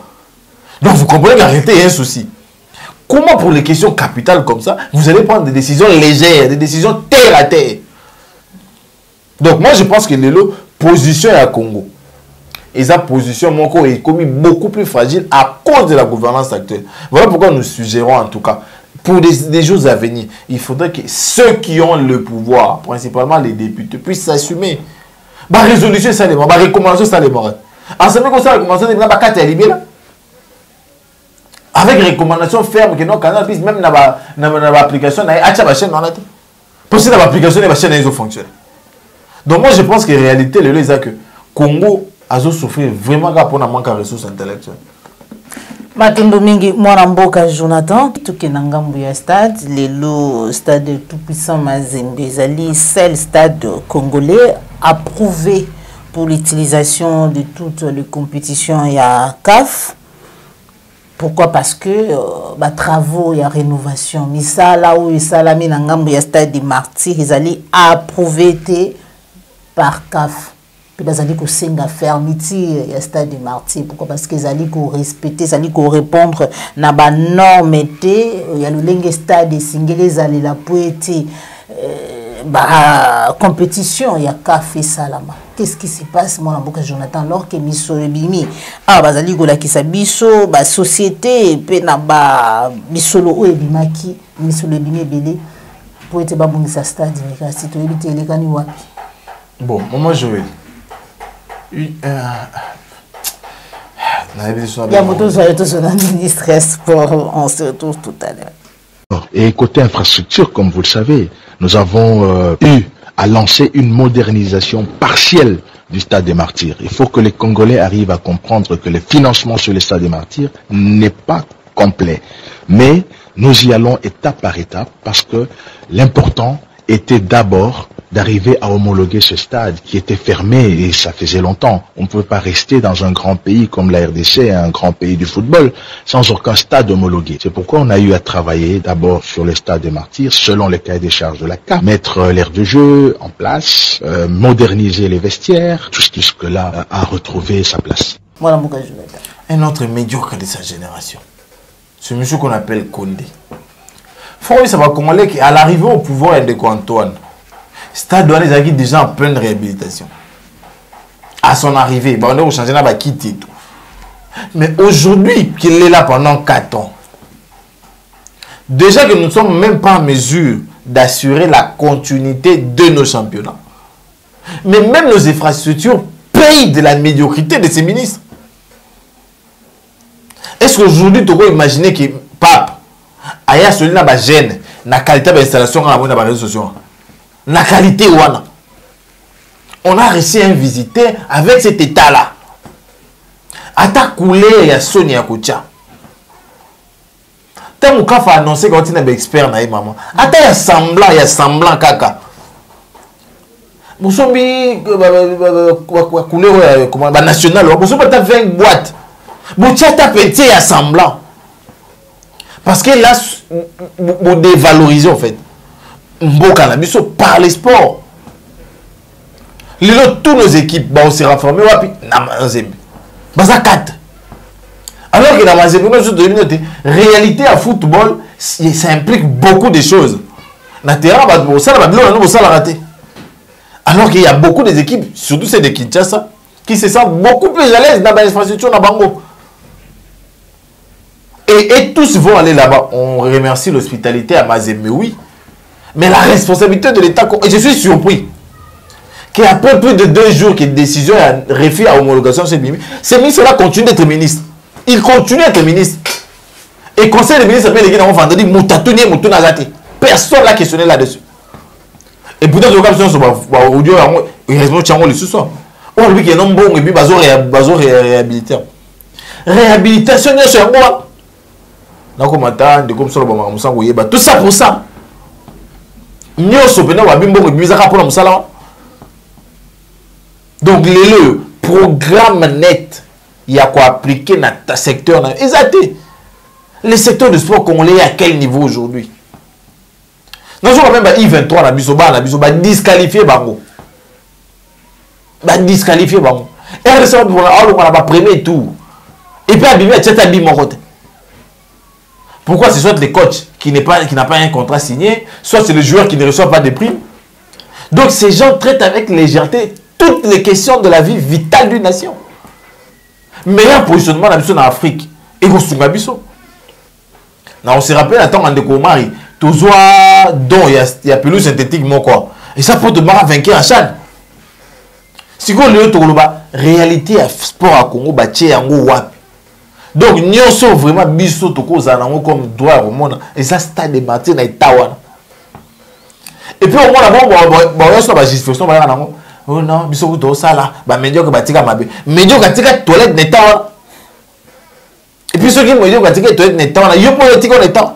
Donc vous comprenez qu'en réalité, il y a un souci. Comment pour les questions capitales comme ça, vous allez prendre des décisions légères, des décisions terre à terre? Donc moi je pense que les position à Congo. Et sa position est commis beaucoup plus fragile à cause de la gouvernance actuelle. Voilà pourquoi nous suggérons en tout cas, pour des jours à venir, il faudrait que ceux qui ont le pouvoir, principalement les députés, puissent s'assumer. La résolution, ça les la recommandation, ça les morts. En ce moment, la recommandation, il y a 4 libérés. Avec recommandation ferme, que nos canaux puissent même dans l'application, il y a une chaîne dans la tête. Pour que l'application, la chaîne fonctionne. Donc moi, je pense qu'en réalité, le que Congo a souffert vraiment pour un manque de ressources intellectuelles. Matondo mingi mwana mboka Jonathan tuke na ngambu ya stade lelo stade tout puissant Mazembe zali seul stade congolais approuvé pour l'utilisation de toutes les compétitions ya CAF. Pourquoi? Parce que travaux ya rénovation misala ou salami na ngambu ya stade de Martyrs zali approuvé par CAF. Puis ils allaient senga fermeture ya stade de Martyrs. Pourquoi? Parce qu'ils allaient respecter, ils allaient répondre na ba norme il y a le lingue stade de singles allaient la poété compétition il y a café salama. Qu'est-ce qui se passe mon amboka Jonathan alors que miso bimi bazali gola ki sa biso ba société pe na ba bisolo o ebimaki miso le bimi belé poété ba bongisa stade mais si to ebité elekani wapi. Bon, moi Joël. Il y a moto sur la ministre Sport, on se retrouve tout à l'heure. Et côté infrastructure, comme vous le savez, nous avons eu à lancer une modernisation partielle du stade des Martyrs. Il faut que les Congolais arrivent à comprendre que le financement sur le stade des Martyrs n'est pas complet. Mais nous y allons étape par étape parce que l'important était d'abord d'arriver à homologuer ce stade qui était fermé et ça faisait longtemps. On ne pouvait pas rester dans un grand pays comme la RDC, un grand pays du football, sans aucun stade homologué. C'est pourquoi on a eu à travailler d'abord sur le stade des Martyrs, selon les cahiers des charges de la CAF, mettre l'aire de jeu en place, moderniser les vestiaires, tout ce qui jusque-là a retrouvé sa place. Voilà, Jonathan. Un autre médiocre de sa génération, ce monsieur qu'on appelle Condé. Faut ça va Congolais qu'à l'arrivée au pouvoir de Antoine, Stade Douane est déjà en pleine réhabilitation. À son arrivée, on a changé la quitte et tout. Mais aujourd'hui, qu'il est là pendant 4 ans, déjà que nous ne sommes même pas en mesure d'assurer la continuité de nos championnats. Mais même nos infrastructures payent de la médiocrité de ces ministres. Est-ce qu'aujourd'hui, tu peux imaginer que Pape aya celui na ba jeune na qualité d'installation dans les réseaux sociaux, na qualité wana, on a reçu un visiteur avec cet état là. Ata coulé ya Sonia Kocha. Tant qu'on a annoncé qu'on est un expert na maman. Ata ya semblant kaka. Musombi coulé comment ba national, musombi ta 20 boîtes. Boutia ta petit ya semblant. Parce que là, vous dévalorisez en fait. Mboka par les sports. Tous nos équipes, on s'est reformé. Alors que dans ma réalité à football, ça implique beaucoup de choses. Alors qu'il y a beaucoup d'équipes, surtout celles de Kinshasa, qui se sentent beaucoup plus à l'aise dans l'infrastructure dans Bango. Et tous vont aller là-bas. On remercie l'hospitalité à Mazembe, oui. Mais la responsabilité de l'État, et je suis surpris qu'après plus de 2 jours que décision a refus à homologation, ces ministres-là continuent d'être ministres. Ils continuent d'être ministres. Et le conseil des ministres, vendredi, personne n'a questionné là-dessus. Et pourtant, je vais sur l'audio, il reste un le soir. On lui qui est non bon, et puis, réhabilitation. Réhabilitation, c'est un moi. Tout ça pour ça. Donc le programme net, il y a quoi appliquer dans le secteur. Le secteur du sport congolais à quel niveau aujourd'hui? Nous avons même I23 na biso ba disqualifié bango. Ba disqualifié bango. Et on a premier tour. Et puis abimé tchata bi mon côté. Pourquoi c'est soit le coach qui n'a pas un contrat signé, soit c'est le joueur qui ne reçoit pas de primes. Donc ces gens traitent avec légèreté toutes les questions de la vie vitale d'une nation. Meilleur positionnement en Afrique. Et on se rappelle, attends, on Mari, toujours dont il y a pelouse synthétique, quoi. Et ça peut te marrer vainqueur à Chan. Si vous voulez, réalité à sport à Congo, wap. Donc, nous sommes vraiment biso toko zanango comme droit au monde. Et ça, stade de Martyrs na Itawana. Et puis, au moins, on va justification, oh non, biso kuto sala, ba médiocre batika mabe. Médiocre batika toilette na Itawana. Et puis, ceux qui médiocre batika toilette na Itawana, yo po tika na Itawana.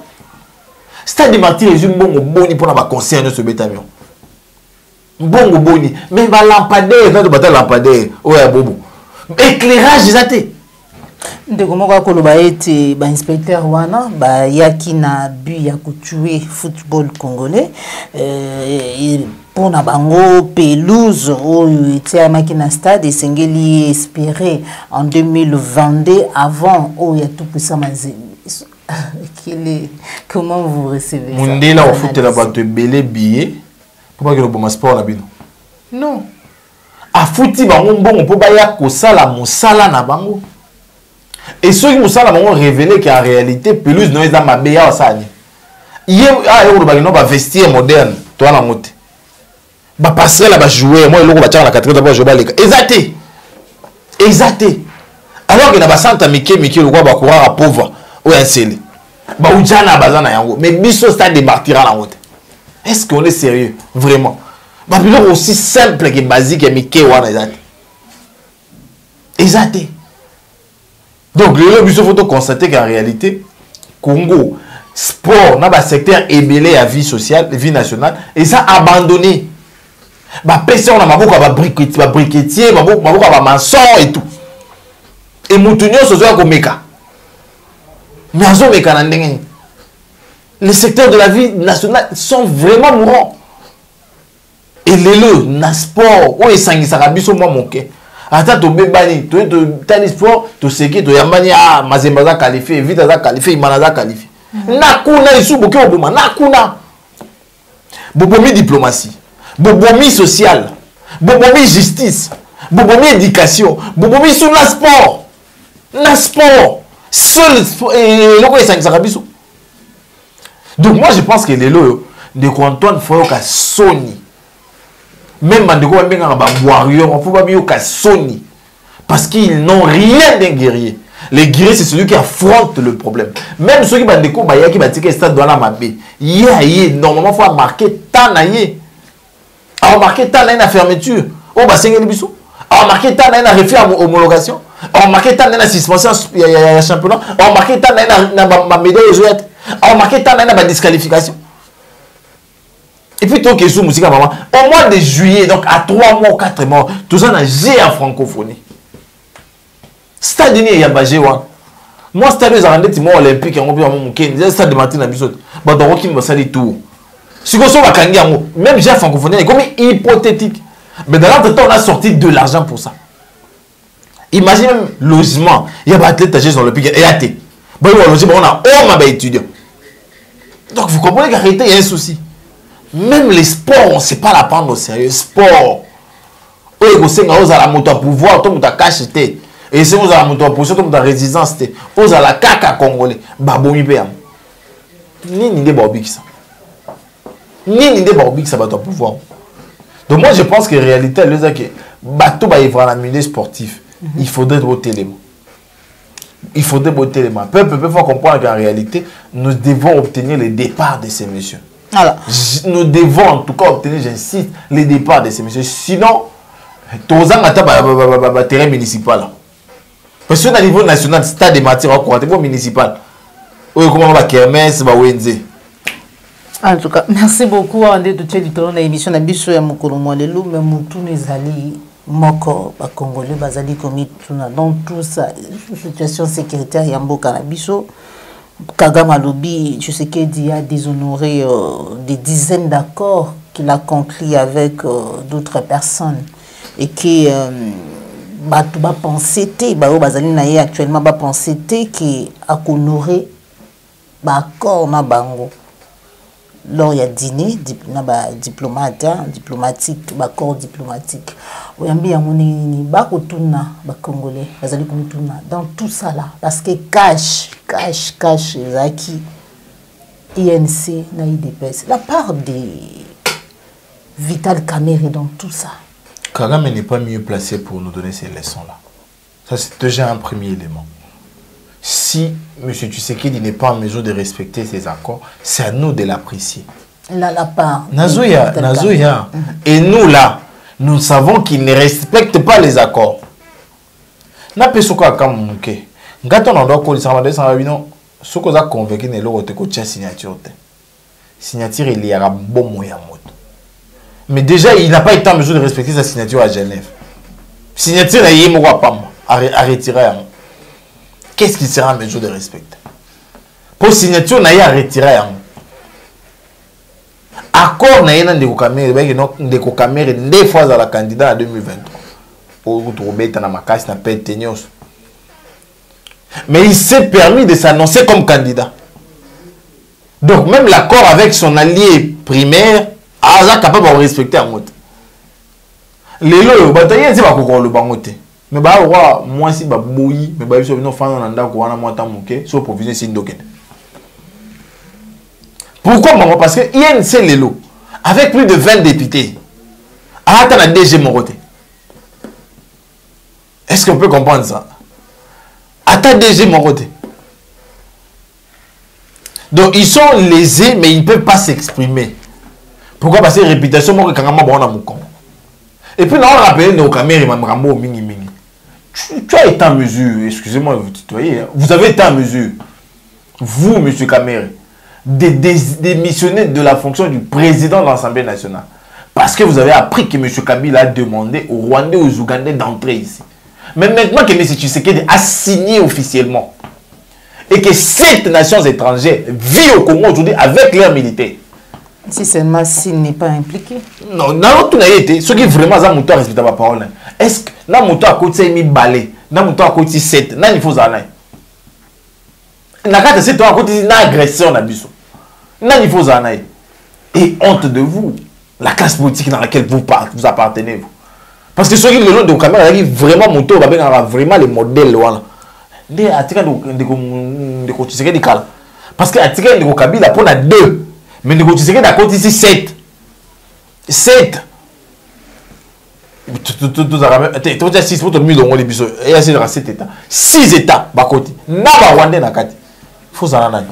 Stade de Martyrs est un bon boni pour na concert de ce bétamion. Bon boni, mais ba lampadaire, dans le bataille lampadaire, ouais bobo. Éclairage zaté. Ndeko moko koloba ete ba inspecteur wana ba yaki na but ya kutuer football congolais pour na bango pelouse oyo etiamaki na stade esengeli espérer en 2022 avant oyo ya tout puissant Mazembe. Comment vous recevez ça? Mundela au foot la bato belé billet pour pas que le bon sport na bino. Non. A fouti bango mbongo po ba ya ko sala mosala na bango. Et ceux qui nous ont révélé qu'en réalité, pelouse non est dans ma meilleure salle. Il y a vestir moderne, toi la montée. Bah passer là, bah jouer, moi le gars la 4 d'abord je vais aller. Exacté. Exacté. Alors que na ba santa Mickey le gars va courir à pauvre ou un scellé. Bah ou jana bazana yango, mais biso stade de Martyrs la montée. Est-ce qu'on est sérieux vraiment? Bah plus aussi simple que basique que Mickey wana exact. Exacté. Donc, il faut constater qu'en réalité, Congo, sport, dans le secteur ébélé à vie sociale, vie nationale, et ça abandonné. Bah, PC, on a maboko à briquetier, maboko à maçon et tout. Et Moutounio, c'est ça qu'on meka. Mais à ce meka, les secteurs de la vie nationale sont vraiment mourants. Et les lots, na sport, où est sangi sarabiso moi mon cœur. Attends, tu bébani, tu as sport, tu sais que tu yambani ah mazembaza qualifié, vite za qualifié, imanaza qualifié. Nakuna isu boké obuma, nakuna. Bobomi diplomatie, bobomi social, bobomi justice, bobomi éducation, bobomi sur la sport. Na sport, seul et loko sangi sarabiso. Donc moi je pense que les lots de Antoine Foyoka Sony. Même Mandeko Wambenganga Warrior, on peut pas mieux qu'à Sony. Parce qu'ils n'ont rien d'un guerrier. Les guerriers, c'est celui qui affronte le problème. Même ceux qui Mandeko Baya qui bâtit le stade dans la mabé. Normalement, il faut marquer tant naïe. Alors marquer tant naïe la fermeture. Oh, bah c'est un bisou. Alors marquer tant naïe la refus à homologation. Alors marquer tant naïe la suspension à championnat. Alors marquer tant naïe la médaille de jouette. Alors marquer tant naïe la disqualification. Et puis, toi qui es musique maman, au mois de juillet, donc à 3 mois ou 4 mois, tout ça n'a jamais en francophonie. Stade Unis et Yabajéwa. Moi, stade des Arandais, moi olympique, on peut avoir stade de Martin Abisot. Bah, donc, qui me sali tout. Si vous avez un kangi, même j'ai francophonie, c'est comme hypothétique. Mais dans l'entretemps, on a sorti de l'argent pour ça. Imaginez même logement. Il y a des athlètes à Jeux olympiques et athées. Bon, on a un étudiant. Donc, vous comprenez qu'en réalité, il y a un souci. Même les sports, on ne sait pas la prendre au sérieux. Sport. Oui, vous avez la moto à pouvoir, tout le monde a caché. Et si vous avez la moto à pouvoir, tout le monde a résistance. Vous avez la caca congolais. Baboumi payam. Ni des barbiques ça. Ni des barbiques ça va à pouvoir. Donc moi je pense qu'en réalité, le bateau va y avoir la milieu sportif. Il faudrait voter les mots. Il faudrait voter les mots. Peu faut comprendre qu'en réalité, nous devons obtenir le départ de ces messieurs. Alors, nous devons en tout cas obtenir, j'insiste, les départs de ces messieurs. Sinon, tous les ans, terrain municipal. Parce que au niveau national, stade de matière, au niveau municipal. Comment on va kermesse, va Wenze. En tout cas, merci beaucoup. On est tout de l'émission de ya mokolo molelo, mais mutu nezali moko ba congolais bazali komi tuna dans tout ça situation sécuritaire ya mboka na biso. Kagame Alobi, je sais qu'il a déshonoré des dizaines d'accords qu'il a conclus avec d'autres personnes et qui va penser actuellement va penser qui a honoré l'accord na bango lors il y a dîner diplomatique accord diplomatique oyambi yango nini bakotuna ba congolais bazali komutuna dans tout ça là parce que cash Zaki INC na IDPS la part de Vital Kamerhe dans tout ça. Kagame n'est pas mieux placé pour nous donner ces leçons là. Ça c'est déjà un premier élément. Si M. Tshisekedi n'est pas en mesure de respecter ces accords, c'est à nous de l'apprécier. La part. Nazoya. Et nous là, nous savons qu'il ne respecte pas les accords. Na pesoko akamuke. Ngato na ndoko lisama ça bino soko za convaincu ne lo te ko tia signature te. Signature il y a bon moyen moto. Mais déjà il n'a pas été en mesure de respecter sa signature à Genève. Signature na yemo wa pam à retirer. Qu'est-ce qu'il sera en mesure de respecter? Pour signature na ya retirer. Accord na yena ndeko Kamere ba que ndeko Kamere 2 fois à la candidat en 2023. Pour trouver na makasi na pete nyos. Mais il s'est permis de s'annoncer comme candidat. Donc même l'accord avec son allié primaire, Aza capable de respecter un mot. Les lois, bataille, c'est pas qu'on le bangote. Mais bah roi, moi si bah bouilli, mais bah sur une fin on anda quoi na moi tamuke, sur provision sindoken. Pourquoi maman? Parce que INC les lots, avec plus de 20 députés, attends la DG Moroté. Est-ce qu'on peut comprendre ça? Attends DG Moroté. Donc ils sont lésés, mais ils ne peuvent pas s'exprimer. Pourquoi? Parce que réputation, moi, quand même, bon, et puis, on rappelle nos caméras, tu as été en mesure, excusez-moi de vous tutoyer, vous avez été en mesure, vous, M. Kamere, de démissionner de la fonction du président de l'Assemblée nationale. Parce que vous avez appris que M. Kabila a demandé aux Rwandais et aux Ougandais d'entrer ici. Mais maintenant que M. Tshisekedi a signé officiellement et que 7 nations étrangères vivent au Congo aujourd'hui avec leurs militaires. Si seulement s'il n'est pas impliqué. Non, non, tout n'a été. Ce qui vraiment a mon respecté ma parole. Est-ce que dans mon temps à côté mi balai, dans mon temps à côté 7, nan il faut ça nan. Na carte 7 à côté na agression na biso. Nan il faut ça nan. Et honte de vous, la classe politique dans laquelle vous appartenez vous. Parce que ceux qui le long de caméra arrivent vraiment mon tour, vraiment les modèles voilà. Des articles de Tshisekedi de Kala. Parce que article de Kabila pour la 2. Mais nous disons d'accord ici 7. 7. Tout à 6 pour tout le monde les biso. Et à 7 états. 6 états bas côté. Na ba Rwanda na kati. Faut ça na.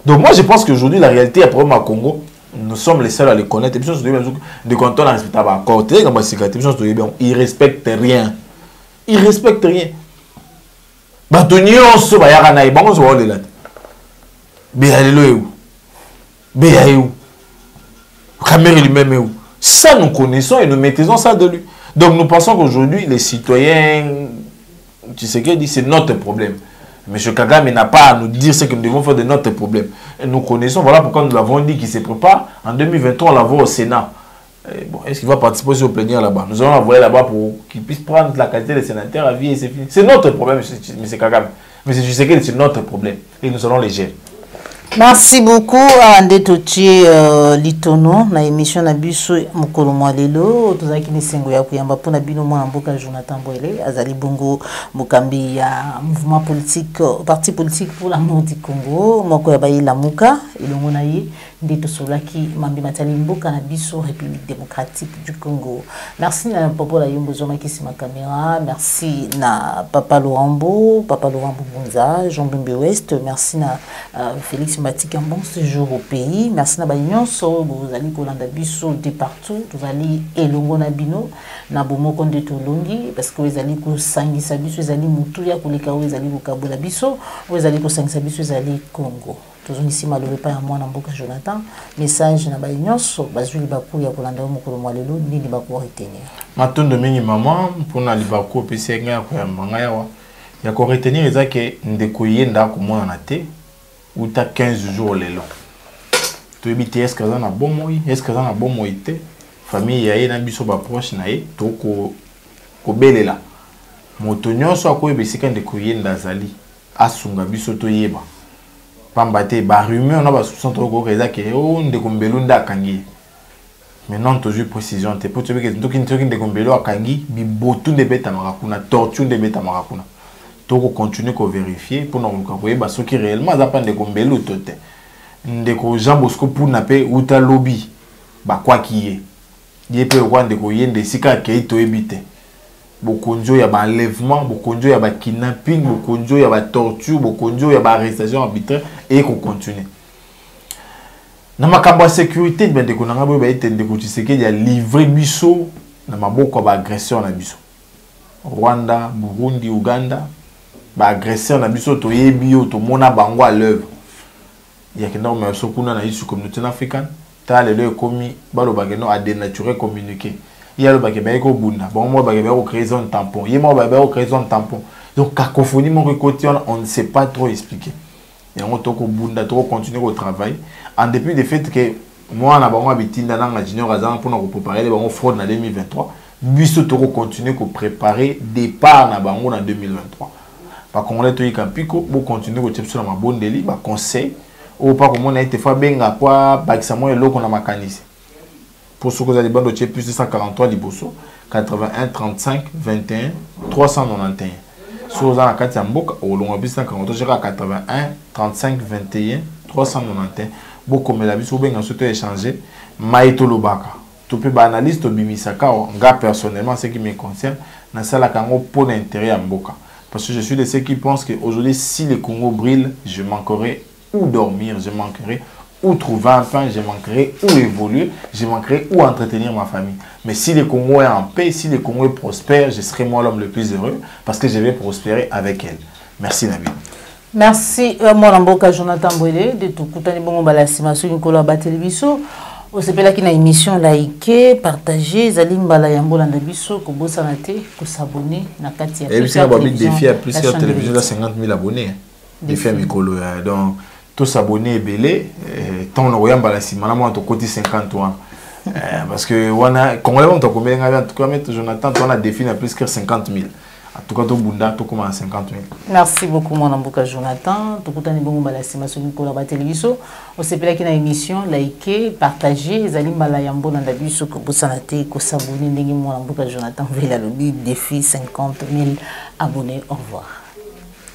Donc moi je pense qu'aujourd'hui la réalité est problème à Congo. Nous sommes les seuls à les connaître. Et puis de quand on a respecté à côté comme ils respectent rien. Ils respectent rien. Batonio so ba yaka na ibango so wole là. Mais alléluia. Béaïou. Caméra lui-même où. Ça, nous connaissons et nous maîtrisons ça de lui. Donc, nous pensons qu'aujourd'hui, les citoyens, tu sais qu'il dit, c'est notre problème. M. Kagame n'a pas à nous dire ce que nous devons faire de notre problème. Et nous connaissons, voilà pourquoi nous l'avons dit qu'il se prépare. En 2023, on la voit au Sénat. Bon, est-ce qu'il va participer au plénière là-bas? Nous allons l'envoyer là-bas pour qu'il puisse prendre la qualité de sénateur à vie et c'est fini. C'est notre problème, M. Kagame. Mais tu sais que c'est notre problème. Et nous allons les gérer. Merci beaucoup à Ndetochi Litono na émission na biso mokolo mwalelo tozaki ni sengo ya kuyamba pona bino mwana mboka Jonathan Boele azali bongo mokambi ya mouvement politique parti politique pour l'amour du Congo moko ya bayi lamuka elongo na ye ndeto solaki mambi matali mboka na biso République démocratique du Congo. Merci na papa la yombo zoma kisi ma caméra, merci na papa Laurent Bunza, Jean Bembe West, merci na Félix Matik, un bon séjour au pays. Merci na Nyonso, vous allez Kolanda Biso de partout, vous allez Elongo na Bino, na Bomo Konde Tolongi, parce que vous allez ko Sangisa Biso, vous allez Mutuya Koleka, vous allez ko Kabola Biso, vous allez ko Sangisa Biso, vous allez Congo. Toujours ici malheureux pas à moi na Mboka Jonathan, message na Nyonso, bazuli baku ya Kolanda mokolo mwalelo ni libaku retenir. Matondo mingi maman pour na libaku pese nga ko ya mangaya wa. Ya ko retenir ezake ndeko yenda ko mona na te. Ou t'as 15 jours les longs. Tu habites est-ce que ça na bon moi, est-ce que ça na bon moi té famille ya na biso ba proche na ye to ko belela. Moto nyonso akoye besika ndeko yenda zali asunga biso to yeba. Pambate ba rumeur na ba soupçon to ko reza ke o ndeko mbelunda akangi. Maintenant toujours précision te pour te dire que ntoki ndeko mbelo akangi bi botu de beta marakuna torture de beta marakuna. Donc continuer à vérifier pour nous voir ce qui réellement dépend de combien l'autre ndeko Jean Bosco pour naper ou ta lobby bah quoi qui est il peut voir ndeko yende sika ke to ebite bokonjo ya ba enlèvement bokonjo ya ba kidnapping bokonjo ya ba torture bokonjo ya ba arrestation arbitraire et qu'on continue na makambo ya sécurité ben ndeko nanga bo ba ete ndeko Tshisekedi ya livrer biso na maboko ba agression na biso Rwanda Burundi Uganda ba agresseur na biso to yebi yo to mona bango à l'œuvre il y a que non mais sokuna na isu communauté africaine ta le komi balo bageno a dénaturer communiquer il y a le bagé ba ko bunda bon moi bagé ba ko créer zone tampon il moi ba ko créer zone tampon donc cacophonie mon côté on ne sait pas trop expliquer et on to ko bunda to continuer au travail en dépit du fait que moi na bango bitinda na junior azan pour nous préparer les bango fraude na 2023 biso to continuer ko préparer départ na bango na 2023. Par contre, on est pico pour continuer à faire ma bonne délit, bah conseil ou pas comme on a été fait benga quoi, bah ça moi l'eau qu'on a mécanisé. Pour ce que vous avez besoin de plus de 143 liboso, 81 35 21 391. Sur la carte Mboka au long plus 143 j'ai 81 35 21 391. Beaucoup mais la vie sur benga surtout échanger maïto lobaka. Tu peux analyse to bimisaka nga personnellement ce qui me concerne dans ça la kango pour l'intérêt à Mboka. Parce que je suis de ceux qui pensent qu'aujourd'hui, si le Congo brille, je manquerai où dormir, je manquerai où trouver un pain, je manquerai où évoluer, je manquerai où entretenir ma famille. Mais si le Congo est en paix, si le Congo est prospère, je serai moi l'homme le plus heureux parce que je vais prospérer avec elle. Merci Nabil. Merci mon amboka Jonathan Boele de tout kutani bongo balasima so ngolo ba télévision. On s'appelle qui na émission liker, partager, Zalimbala Yambola Ndabiso, Kobosa Nate, ko s'abonner na kati ya. Et puis c'est un défi à plus de télévision de 50 000 abonnés. Défi à Mikolo. Donc tous s'abonner et belé, tant on a Yambala si maintenant on a côté 50 ans. Parce que on a Congolais on a combien en tout cas Jonathan on a défi à plus que 50 000. En tout cas, tout Bunda, tout commence à 50 000. Merci beaucoup, mon amboka Jonathan. Tout le monde a la télévision. On s'est appelé à l'émission, liker, partager. Zalim Balayambo dans la bus, que vous santé, que s'abonner, mon amboka Jonathan, le défi 50 000 abonnés. Au revoir.